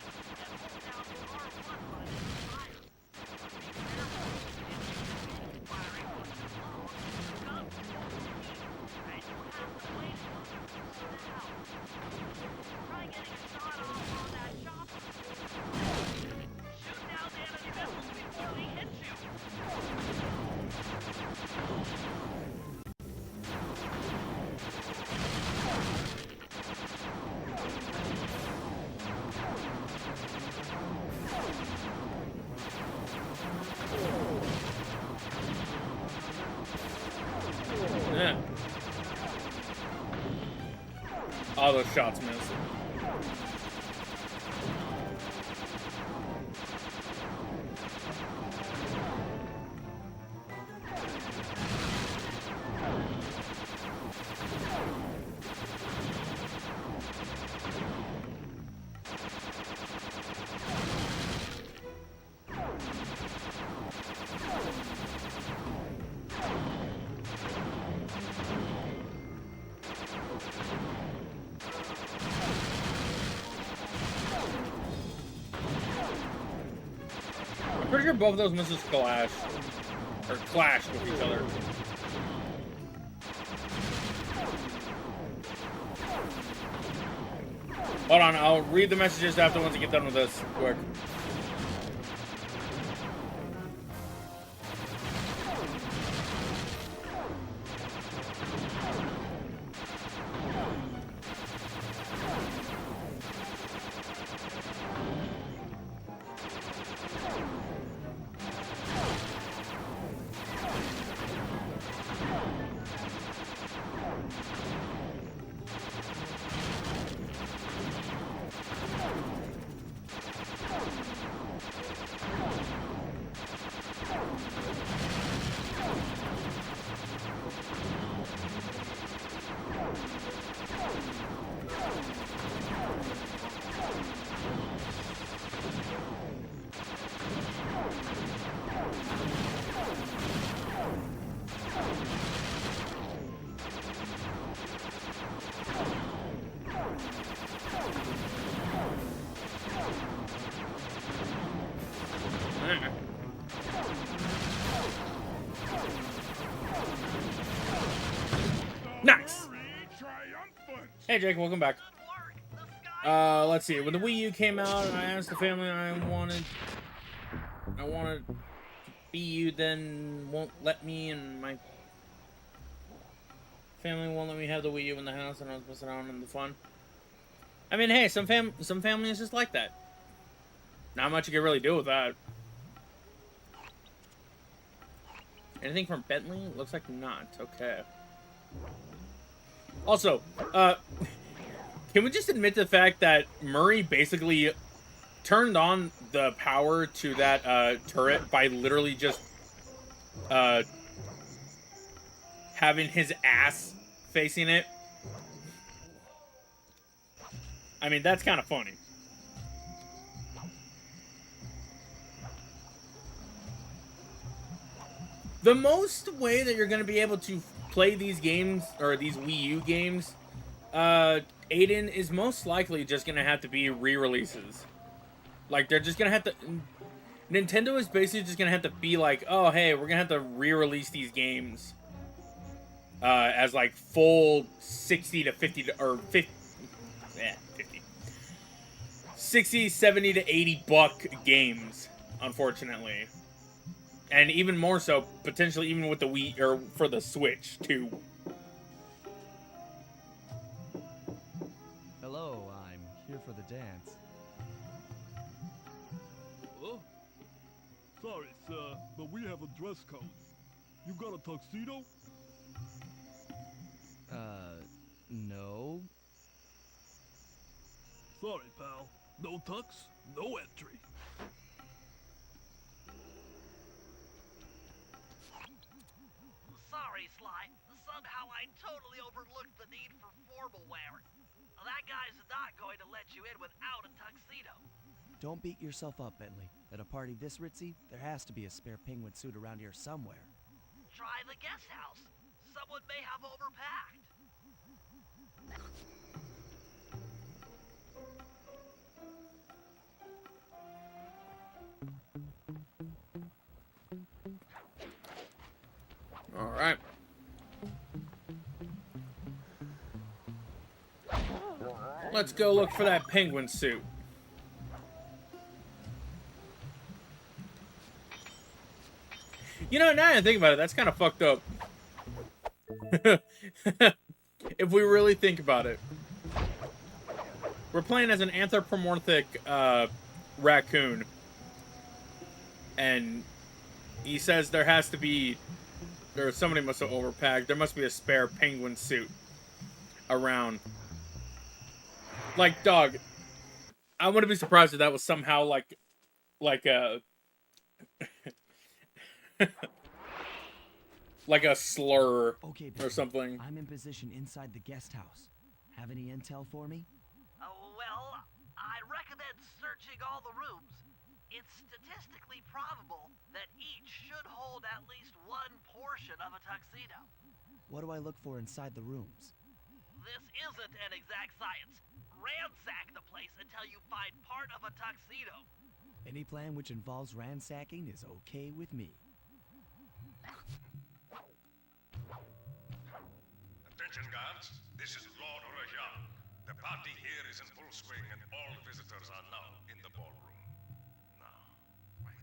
Yeah. All those shots missed. I'm pretty sure both of those missiles clash with each other. Hold on, I'll read the messages after once I get done with this quick. Nice. Hey Jake, welcome back. Let's see. When the Wii U came out, I asked the family I wanted to be you, then won't let me, and my family won't let me have the Wii U in the house, and I was missing out on the fun. I mean, hey, some families just like that. Not much you can really do with that. Anything from Bentley? Looks like not. Okay. Also, can we just admit the fact that Murray basically turned on the power to that turret by literally just having his ass facing it. I mean, that's kind of funny. The most way that you're going to be able to play these games, or these Wii U games, Aiden, is most likely just going to have to be re-releases. Like, they're just going to have to... Nintendo is basically just going to have to be like, oh, hey, we're going to have to re-release these games as, like, full 60 to 50, or 50... Yeah, 50. 60, 70 to 80 buck games, unfortunately. And even more so, potentially even with the Wii, or for the Switch, too. Hello, I'm here for the dance. Huh? Sorry, sir, but we have a dress code. You got a tuxedo? No. Sorry, pal. No tux, no entry. Sorry, Sly. Somehow I totally overlooked the need for formal wear. That guy's not going to let you in without a tuxedo. Don't beat yourself up, Bentley. At a party this ritzy, there has to be a spare penguin suit around here somewhere. Try the guest house. Someone may have overpacked. All right. Let's go look for that penguin suit. You know, now that I think about it, that's kind of fucked up. If we really think about it. We're playing as an anthropomorphic raccoon. And he says there has to be... Or somebody must have overpacked. There must be a spare penguin suit around. Like, dog, I wouldn't be surprised if that was somehow like a... like a slur Okay, or Bentley, something. I'm in position inside the guest house. Have any intel for me? Well, I recommend searching all the rooms. It's statistically probable that each should hold at least one portion of a tuxedo. What do I look for inside the rooms? This isn't an exact science. Ransack the place until you find part of a tuxedo. Any plan which involves ransacking is okay with me. Attention guards, this is Lord Rajan. The party here is in full swing and all visitors are now in the ballroom. Now,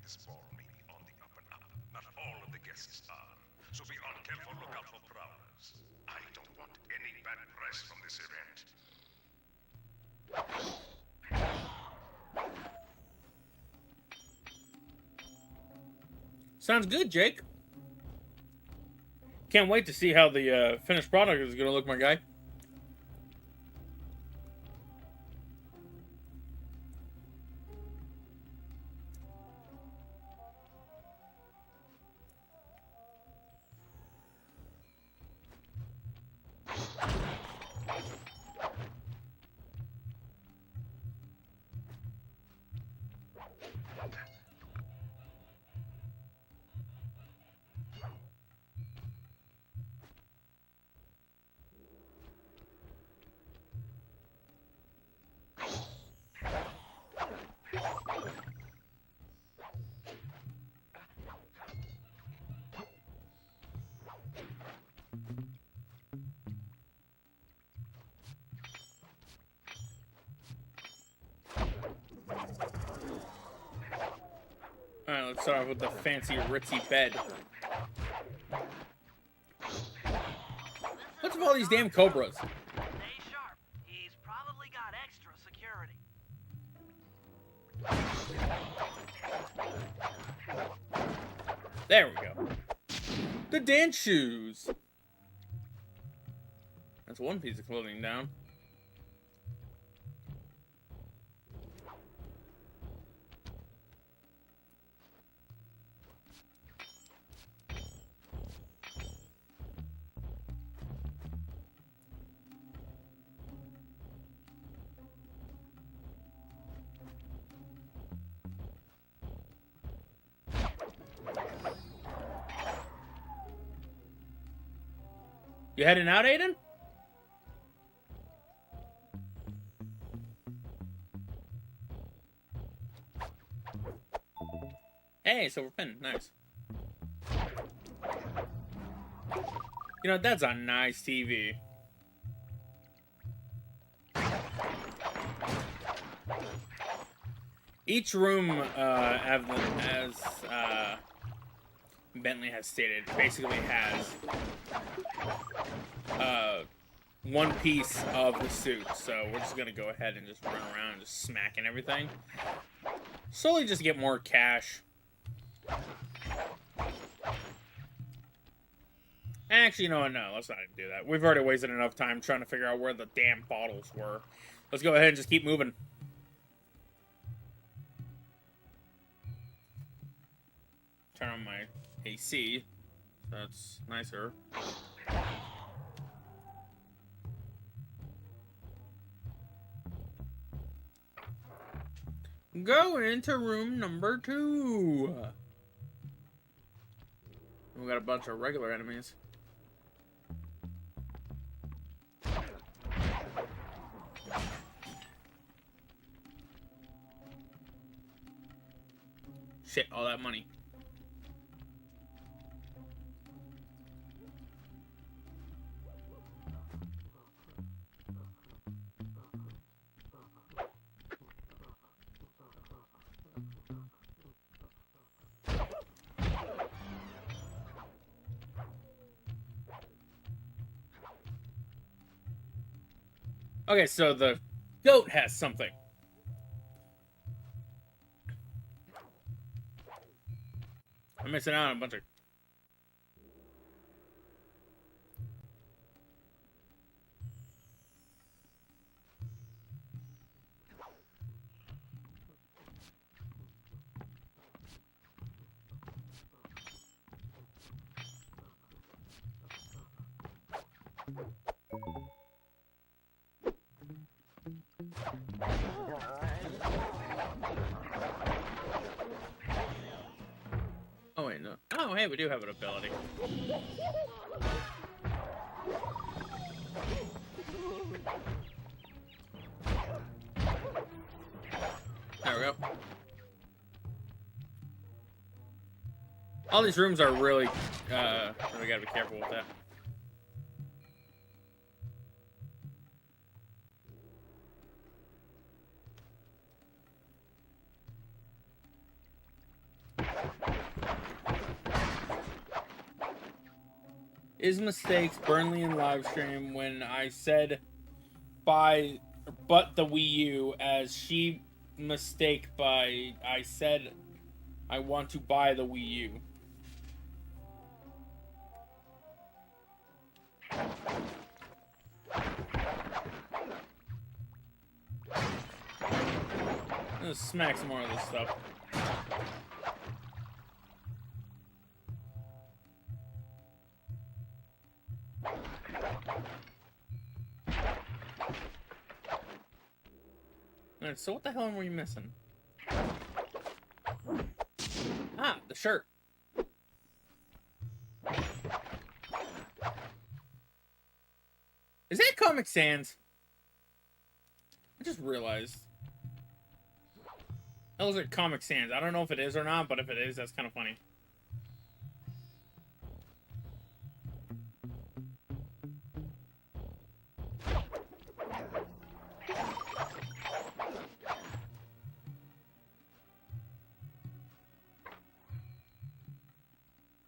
this ball may be on the up and up. Not all of the guests are. So be on careful lookout for prowlers. I don't want any bad press from this event. Sounds good, Jake. Can't wait to see how the finished product is going to look, my guy. Alright, let's start off with the fancy ritzy bed. What's with all these damn cobras? Stay sharp. He's probably got extra security. There we go. The dance shoes. That's one piece of clothing down. You heading out, Aiden? Hey, silver pin. Nice. You know, that's a nice TV. Each room, as Bentley has stated, basically has one piece of the suit. So we're just gonna go ahead and just run around and just smacking everything. Slowly just get more cash. Actually, no, let's not even do that. We've already wasted enough time trying to figure out where the damn bottles were. Let's go ahead and just keep moving. Turn on my AC. That's nicer. Go into room number 2. We got a bunch of regular enemies. Shit, all that money. Okay, so the goat has something. I'm missing out on a bunch of... Oh, wait, no. Oh, hey, we do have an ability. There we go. All these rooms are really, we gotta be careful with that. Is mistakes Burnley in live stream when I said buy but the Wii U as she mistake by I said I want to buy the Wii U. Let's smack some more of this stuff. Alright, so what the hell were you missing? Ah, the shirt. Is that Comic Sans? I just realized. That looks like Comic Sans. I don't know if it is or not, but if it is, that's kind of funny.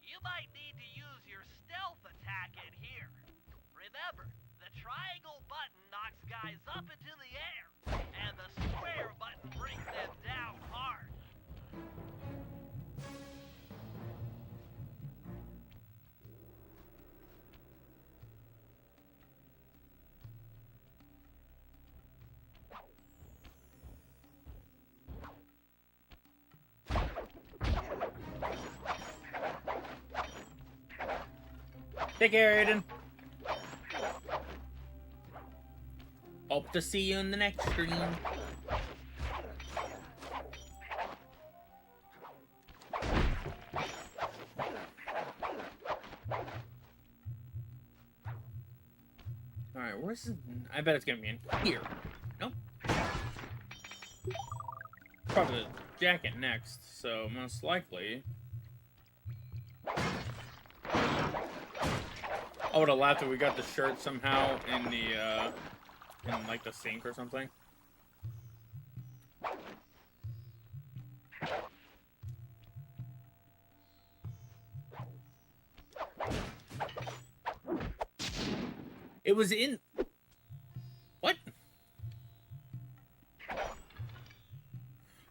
You might need to use your stealth attack in here. Remember, the triangle button knocks guys up into the air, and the square button brings them down hard. Take care, Aiden. Hope to see you in the next stream. where's this? I bet it's gonna be in here. Nope. Probably the jacket next, so most likely. I would have laughed if we got the shirt somehow in the, in like the sink or something. It was in... What?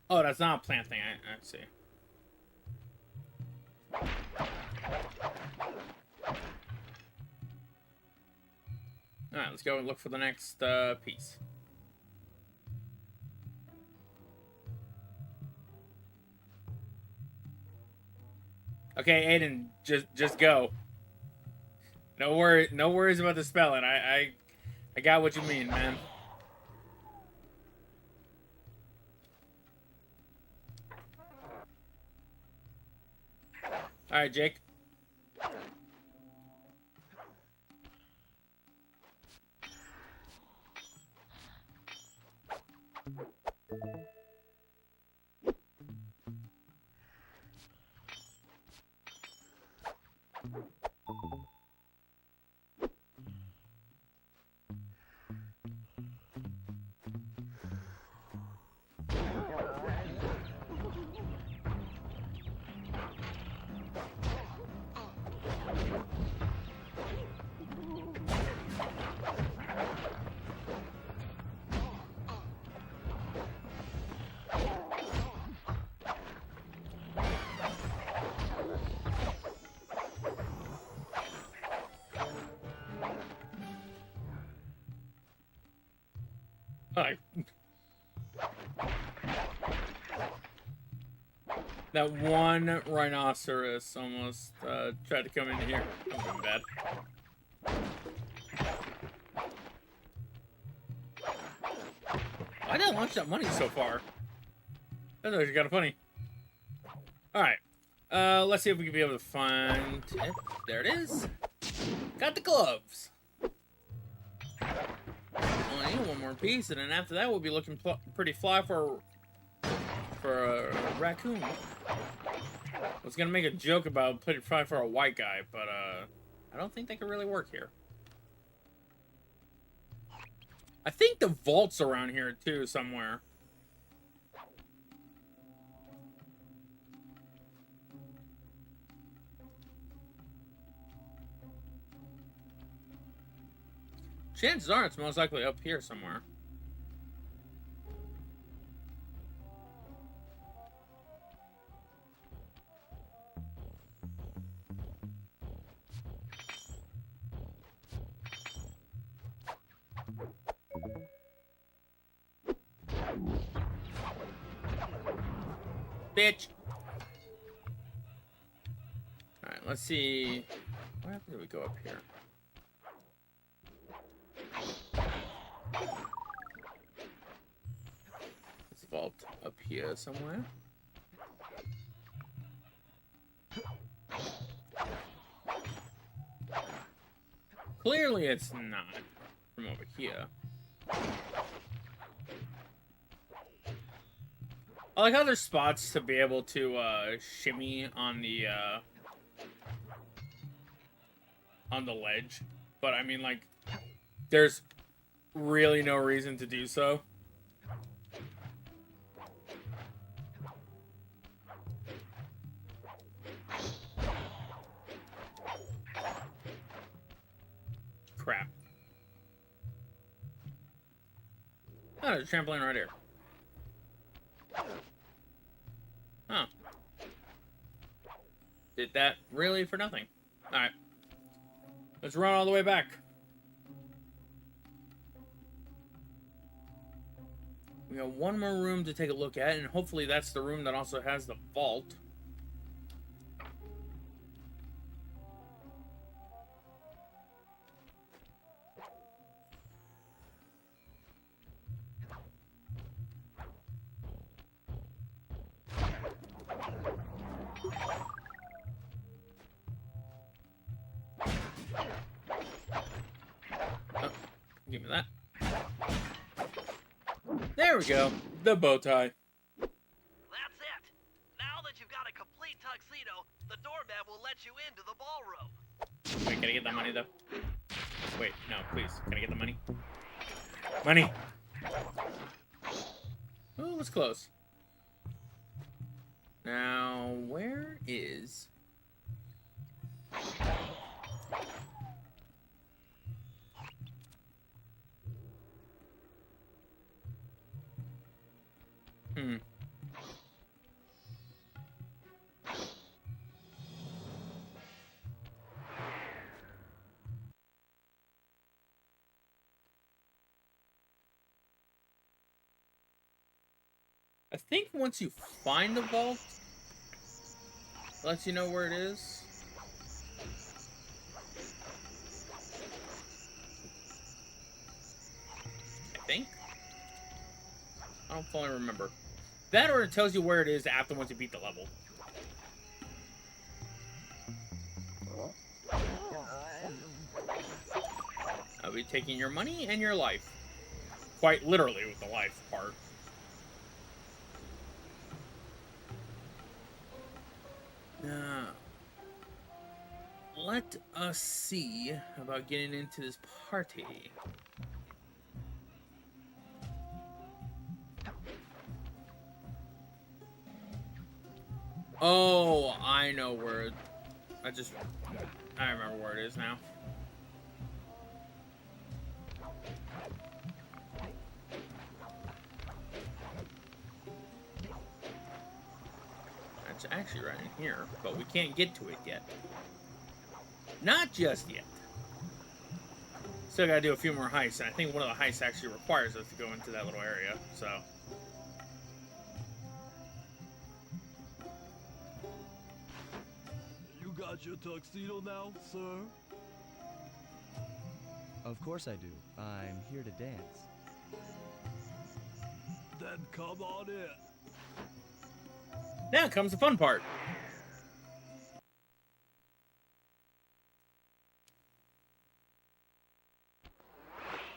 Oh, that's not a plant thing. I see. Alright, let's go and look for the next piece. Okay, Aiden, just go. No worries about the spelling. I got what you mean, man. All right, Jake. Hi. That one rhinoceros almost tried to come in here. I'm doing bad. Why did I launch that money so far? That's actually kind of funny. Alright. Let's see if we can be able to find it. There it is. Got the gloves. I need one more piece, and then after that, we'll be looking pretty fly for a raccoon. I was gonna make a joke about pretty fly for a white guy, but I don't think that could really work here. I think the vault's around here too, somewhere. Chances are it's most likely up here somewhere. Bitch! Alright, let's see. What happens if we go up here? This vault up here somewhere. Clearly it's not from over here. I like how there's spots to be able to shimmy on the ledge, but I mean, like, there's really no reason to do so. Crap. Oh, there's a trampoline right here. Huh. Did that really for nothing. Alright. Let's run all the way back. We got one more room to take a look at, and hopefully that's the room that also has the vault. Give me that. There we go. The bow tie. That's it. Now that you've got a complete tuxedo, the doorman will let you into the ballroom. Wait, can I get that money, though? Wait, no, please. Can I get the money? Money! Oh, it was close. Now, where is... I think once you find the vault, it lets you know where it is. I think. I don't fully remember. That or it tells you where it is after once you beat the level. I'll be taking your money and your life. Quite literally with the life part. Now, let us see about getting into this party. Oh, I know where it... I remember where it is now. It's actually right in here, but we can't get to it yet. Not just yet. Still gotta do a few more heists, and I think one of the heists actually requires us to go into that little area, so... You got your tuxedo now, sir? Of course I do. I'm here to dance. Then come on in. Now comes the fun part.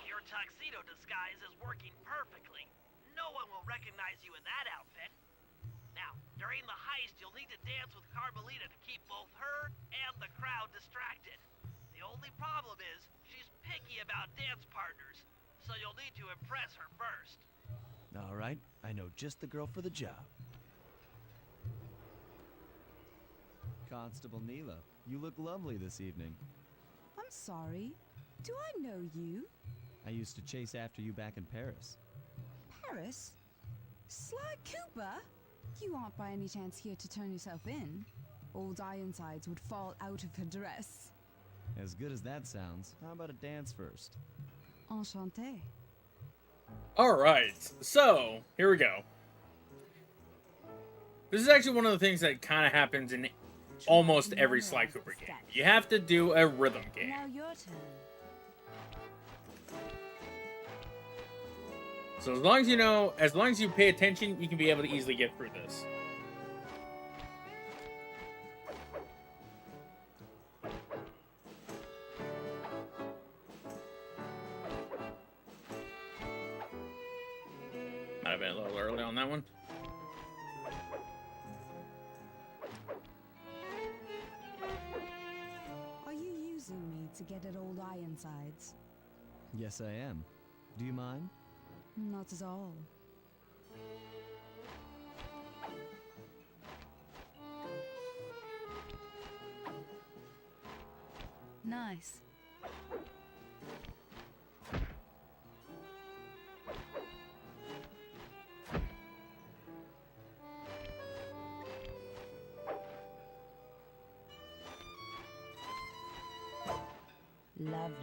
Your tuxedo disguise is working perfectly. No one will recognize you in that outfit. Now, during the heist, you'll need to dance with Carmelita to keep both her and the crowd distracted. The only problem is, she's picky about dance partners, so you'll need to impress her first. All right, I know just the girl for the job. Constable Neela, you look lovely this evening. I'm sorry. Do I know you? I used to chase after you back in Paris. Paris? Sly Cooper? You aren't by any chance here to turn yourself in? Old Ironsides would fall out of her dress. As good as that sounds, how about a dance first? Enchanté. Alright, so, here we go. This is actually one of the things that kind of happens in almost every Sly Cooper game. You have to do a rhythm game. Now your turn. So as long as you pay attention, you can be able to easily get through this. Might have been a little early on that one. Are you using me to get at old Ironsides? Yes, I am. Do you mind? Not at all. Nice. Lovely.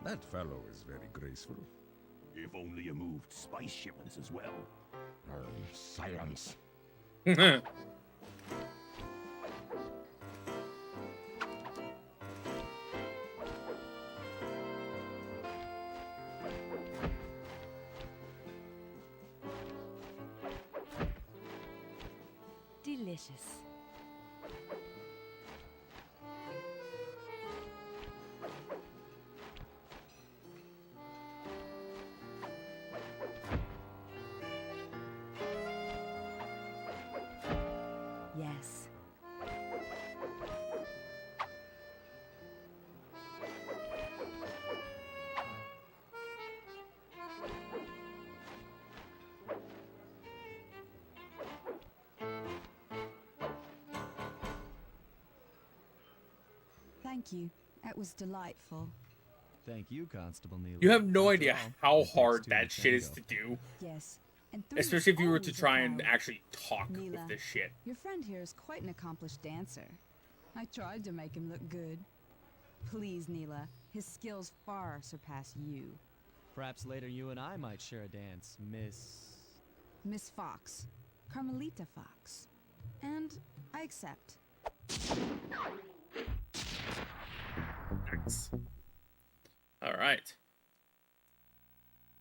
That fellow is very graceful. If only you moved spice shipments as well. Silence. Do delicious. Yes. Thank you. That was delightful. Thank you, Constable Neely. You have no After idea all, how it takes hard two that to shit is tango. to do. Yes. And three Especially if you were to always a try and crowd. actually talk with Mila, this shit. your friend here is quite an accomplished dancer. I tried to make him look good. Please, Neela, his skills far surpass you. Perhaps later you and I might share a dance, Miss Fox. Carmelita Fox. And I accept. Nice. All right.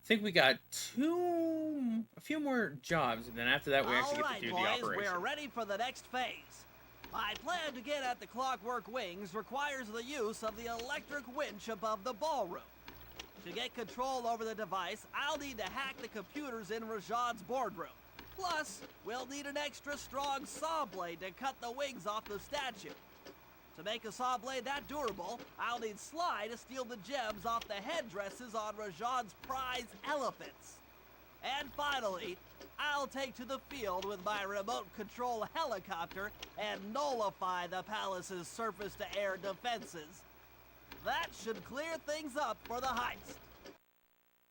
I think we got a few more jobs, and then after that we actually get to do the Alright, boys, operation. we're ready for the next phase. My plan to get at the Clockwork Wings requires the use of the electric winch above the ballroom. To get control over the device, I'll need to hack the computers in Rajad's boardroom. Plus, we'll need an extra strong saw blade to cut the wings off the statue. To make a saw blade that durable, I'll need Sly to steal the gems off the headdresses on Rajad's prize elephants. And finally, I'll take to the field with my remote control helicopter and nullify the palace's surface-to-air defenses. That should clear things up for the heist.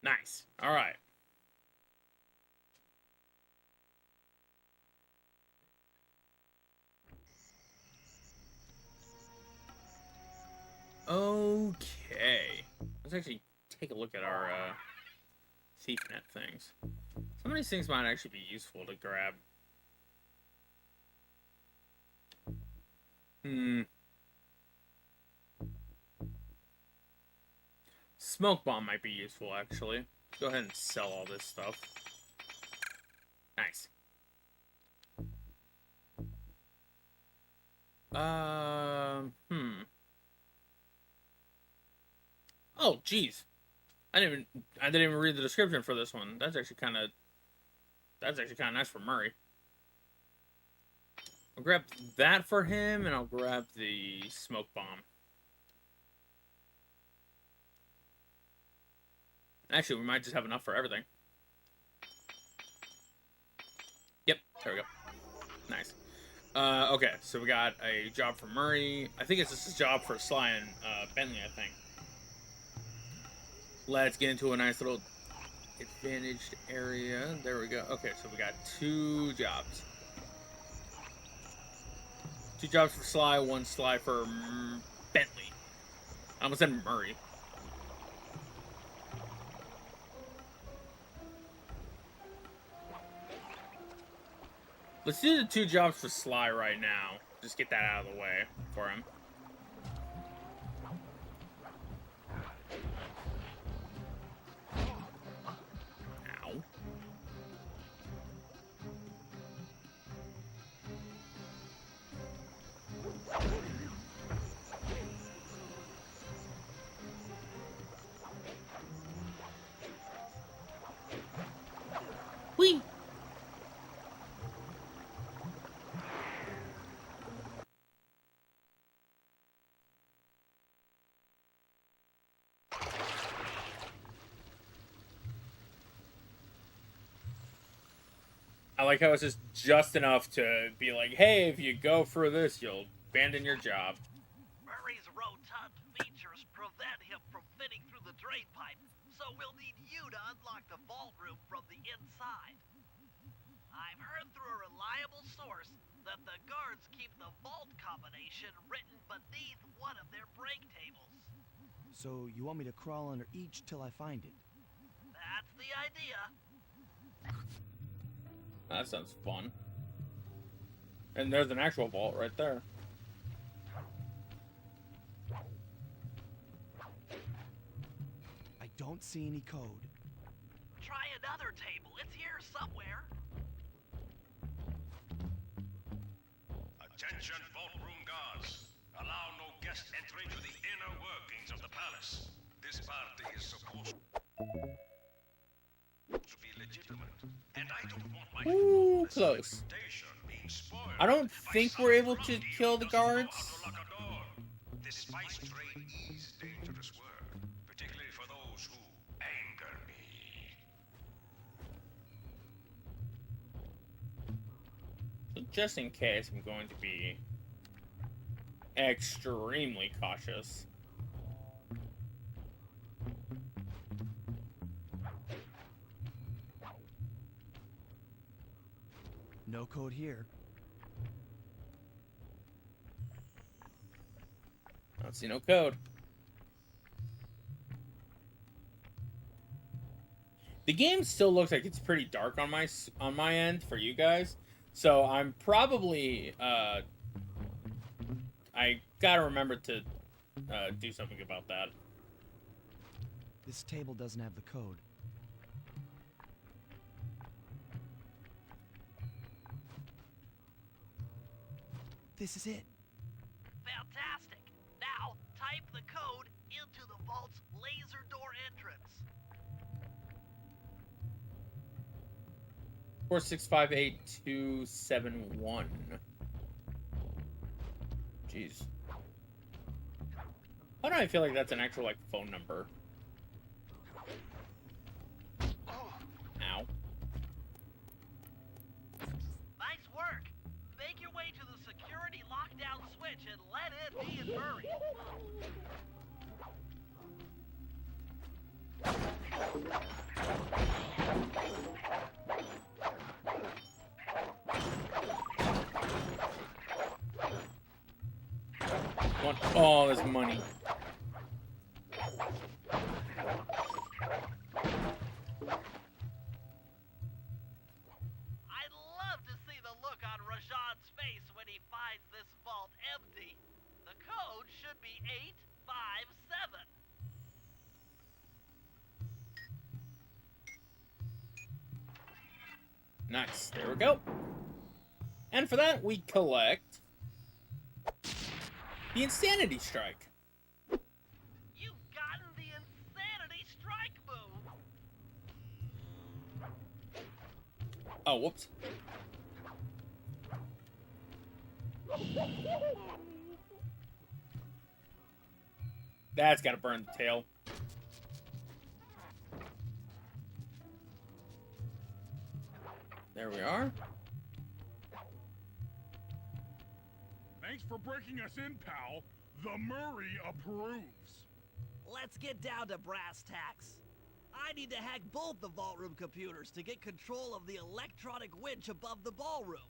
Nice. All right. Okay. Let's actually take a look at our ThiefNet things. Some of these things might actually be useful to grab. Smoke bomb might be useful, actually. Go ahead and sell all this stuff. Nice. Oh, jeez. I didn't even read the description for this one. That's actually kind of nice for Murray. I'll grab that for him, and I'll grab the smoke bomb. Actually, we might just have enough for everything. Yep, there we go. Nice. Okay, so we got a job for Murray. I think it's just a job for Sly and Bentley, I think. Let's get into a nice little advantaged area. There we go. Okay, so we got 2 jobs. 2 jobs for Sly, 1 Sly for Bentley. I almost said Murray. Let's do the 2 jobs for Sly right now. Just get that out of the way for him. Ow. Whee! I like how it's just enough to be like, hey, if you go for this, you'll abandon your job. Murray's rotund features prevent him from fitting through the drain pipe, so we'll need you to unlock the vault room from the inside. I've heard through a reliable source that the guards keep the vault combination written beneath one of their break tables. So you want me to crawl under each till I find it? That's the idea. That sounds fun. And there's an actual vault right there. I don't see any code. Try another table. It's here somewhere. ballroom guards. Allow no guest entry to the inner workings of the palace. This party is supposed to be legitimate, and I don't want my Ooh, flawless close. reputation being spoiled. I don't by think some we're able to druggie kill who the doesn't know guards. how to lock a door. The spice trade is dangerous work, particularly for those who anger me. So just in case, I'm going to be extremely cautious. No code here. I don't see no code. The game still looks like it's pretty dark on my end for you guys, so I'm probably I gotta remember to do something about that. This table doesn't have the code. This is it. Fantastic. Now, type the code into the vault's laser door entrance. 4658271. Jeez. Why do I feel like that's an actual, like, phone number? Ow. Nice work. Make your way to the security lockdown switch and let in me and Murray. Want all this money. I'd love to see the look on Rajan's face when he finds this vault empty. The code should be 857. Nice. There we go. And for that, we collect the Insanity Strike. You've gotten the Insanity Strike move. Oh, whoops. That's gotta burn the tail. There we are. Thanks for breaking us in, pal. The Murray approves. Let's get down to brass tacks. I need to hack both the vault room computers to get control of the electronic winch above the ballroom.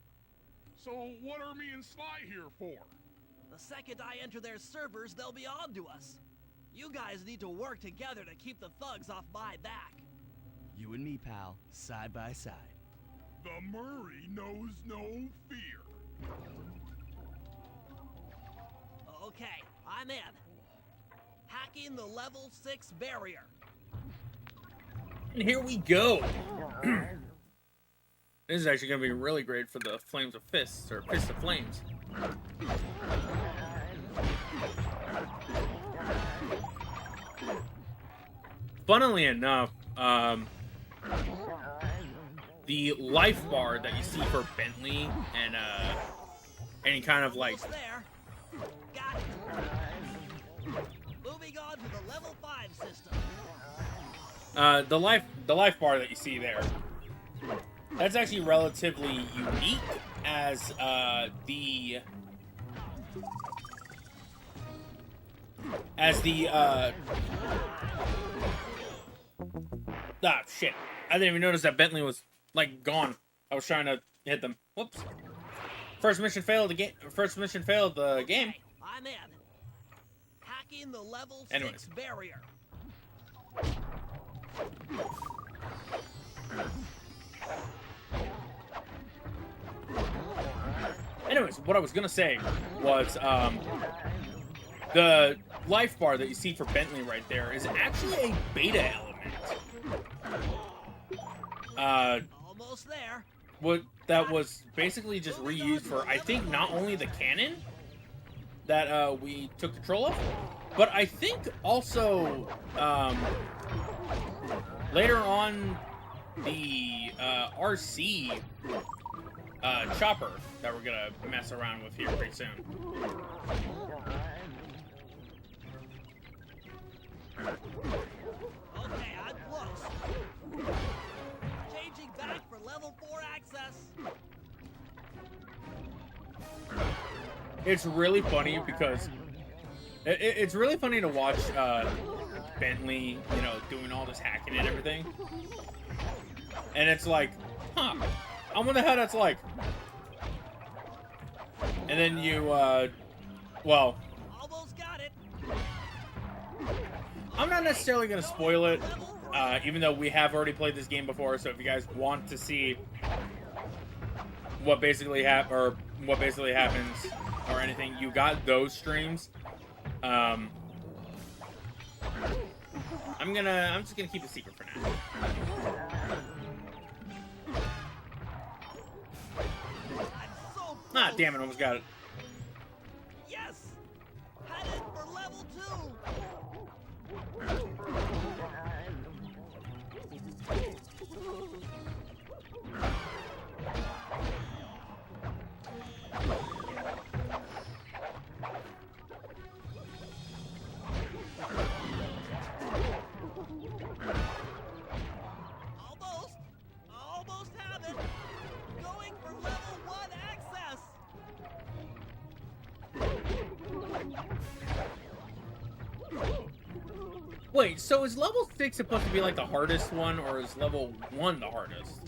So what are me and Sly here for? The second I enter their servers, they'll be on to us. You guys need to work together to keep the thugs off my back. You and me, pal, side by side. The Murray knows no fear. Okay, I'm in. Hacking the level 6 barrier. And here we go. This is actually going to be really great for the Flames of Fists, or Fists of Flames. Funnily enough, the life bar that you see for Bentley and any kind of like Almost there. Got it. Moving on to the level 5 system. the life bar that you see there, that's actually relatively unique as shit. I didn't even notice that Bentley was like gone. I was trying to hit them. Whoops. First mission failed the game. I'm in. Hacking the level 6 Anyways. barrier. Anyways, what I was gonna say was the life bar that you see for Bentley right there is actually a beta element. Almost there. That was basically just reused for, I think, not only the cannon, that we took control of. But I think also later on the RC chopper that we're gonna mess around with here pretty soon. Okay, I'm close. Changing back for level 4 access. It's really funny because it's really funny to watch Bentley, you know, doing all this hacking and everything. And it's like, huh, I wonder how that's like. And then you, well, Almost got it. I'm not necessarily going to spoil it, even though we have already played this game before. So if you guys want to see what basically happens or anything, you got those streams. I'm just gonna keep it secret for now. Ah, damn it, almost got it. Yes! Headed for level 2. Almost have it. Going for level 1 access. Wait, so is level 6 supposed to be like the hardest one, or is level 1 the hardest?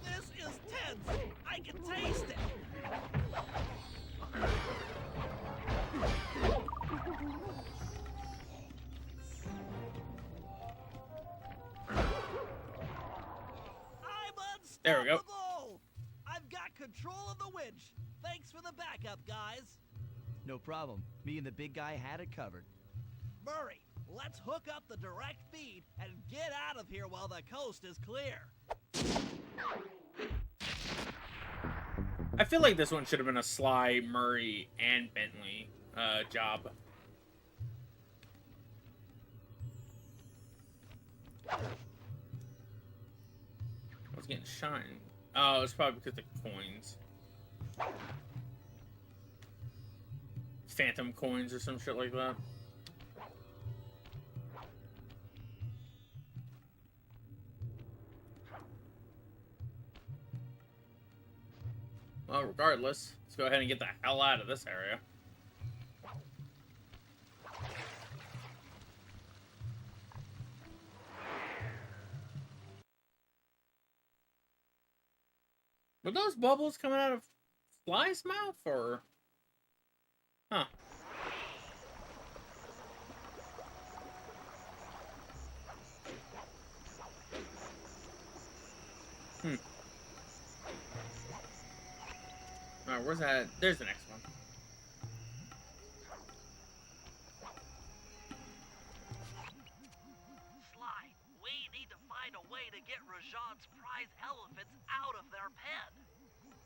This is tense. I can taste it. I'm unstoppable. There we go. I've got control of the winch. Thanks for the backup, guys. No problem. Me and the big guy had it covered. Murray, let's hook up the direct feed and get out of here while the coast is clear. I feel like this one should have been a Sly, Murray, and Bentley job. I was getting shine. Oh, it's probably because of the coins. Phantom coins or some shit like that. Well, regardless, let's go ahead and get the hell out of this area. Were those bubbles coming out of Fly's mouth, or? Huh. Alright, where's that? There's the next one. Sly, we need to find a way to get Rajan's prize elephants out of their pen.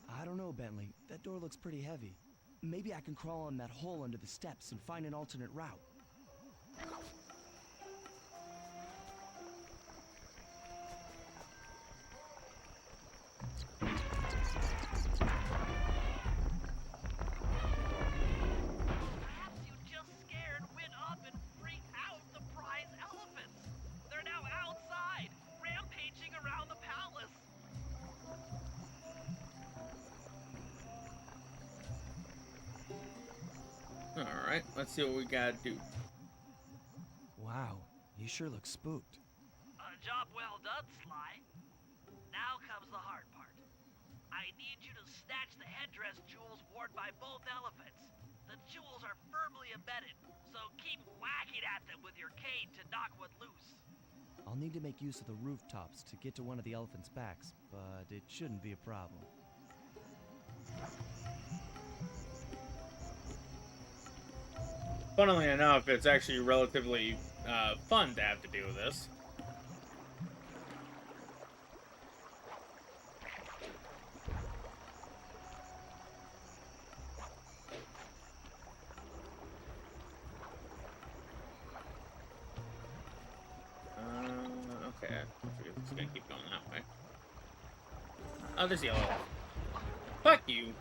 I don't know, Bentley. That door looks pretty heavy. Maybe I can crawl on that hole under the steps and find an alternate route. Perhaps you just scared, went up, and freaked out the prize elephants. They're now outside, rampaging around the palace. Alright, let's see what we gotta do. Wow, you sure look spooked. A job well done, Sly. Now comes the hard part. I need you to snatch the headdress jewels worn by both elephants. The jewels are firmly embedded, so keep whacking at them with your cane to knock one loose. I'll need to make use of the rooftops to get to one of the elephants' backs, but it shouldn't be a problem. Funnily enough, it's actually relatively fun to have to do this. It's gonna keep going that way. Oh, there's yellow. Fuck you.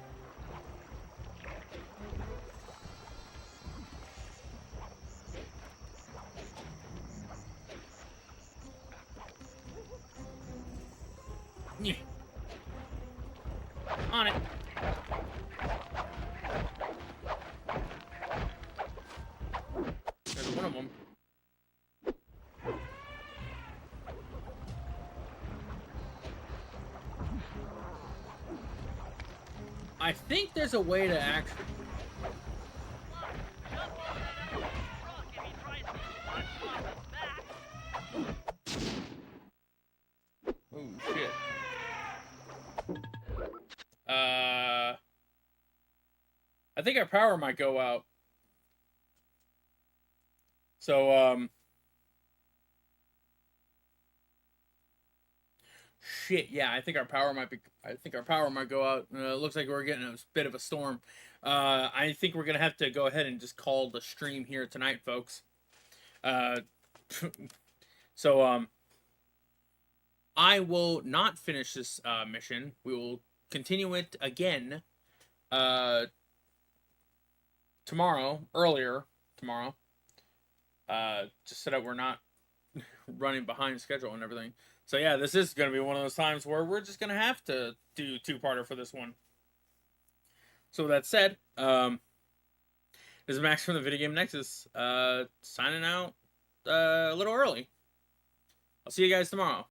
Yeah. On it. There's one of them. I think there's a way to actually... Oh, shit. I think our power might go out. So, shit, yeah, I think our power might go out. It looks like we're getting a bit of a storm. I think we're gonna have to go ahead and just call the stream here tonight, folks. So, I will not finish this mission. We will continue it again earlier tomorrow. Just so that we're not running behind schedule and everything. So yeah, this is going to be one of those times where we're just going to have to do two-parter for this one. So with that said, this is Max from the Video Game Nexus, signing out a little early. I'll see you guys tomorrow.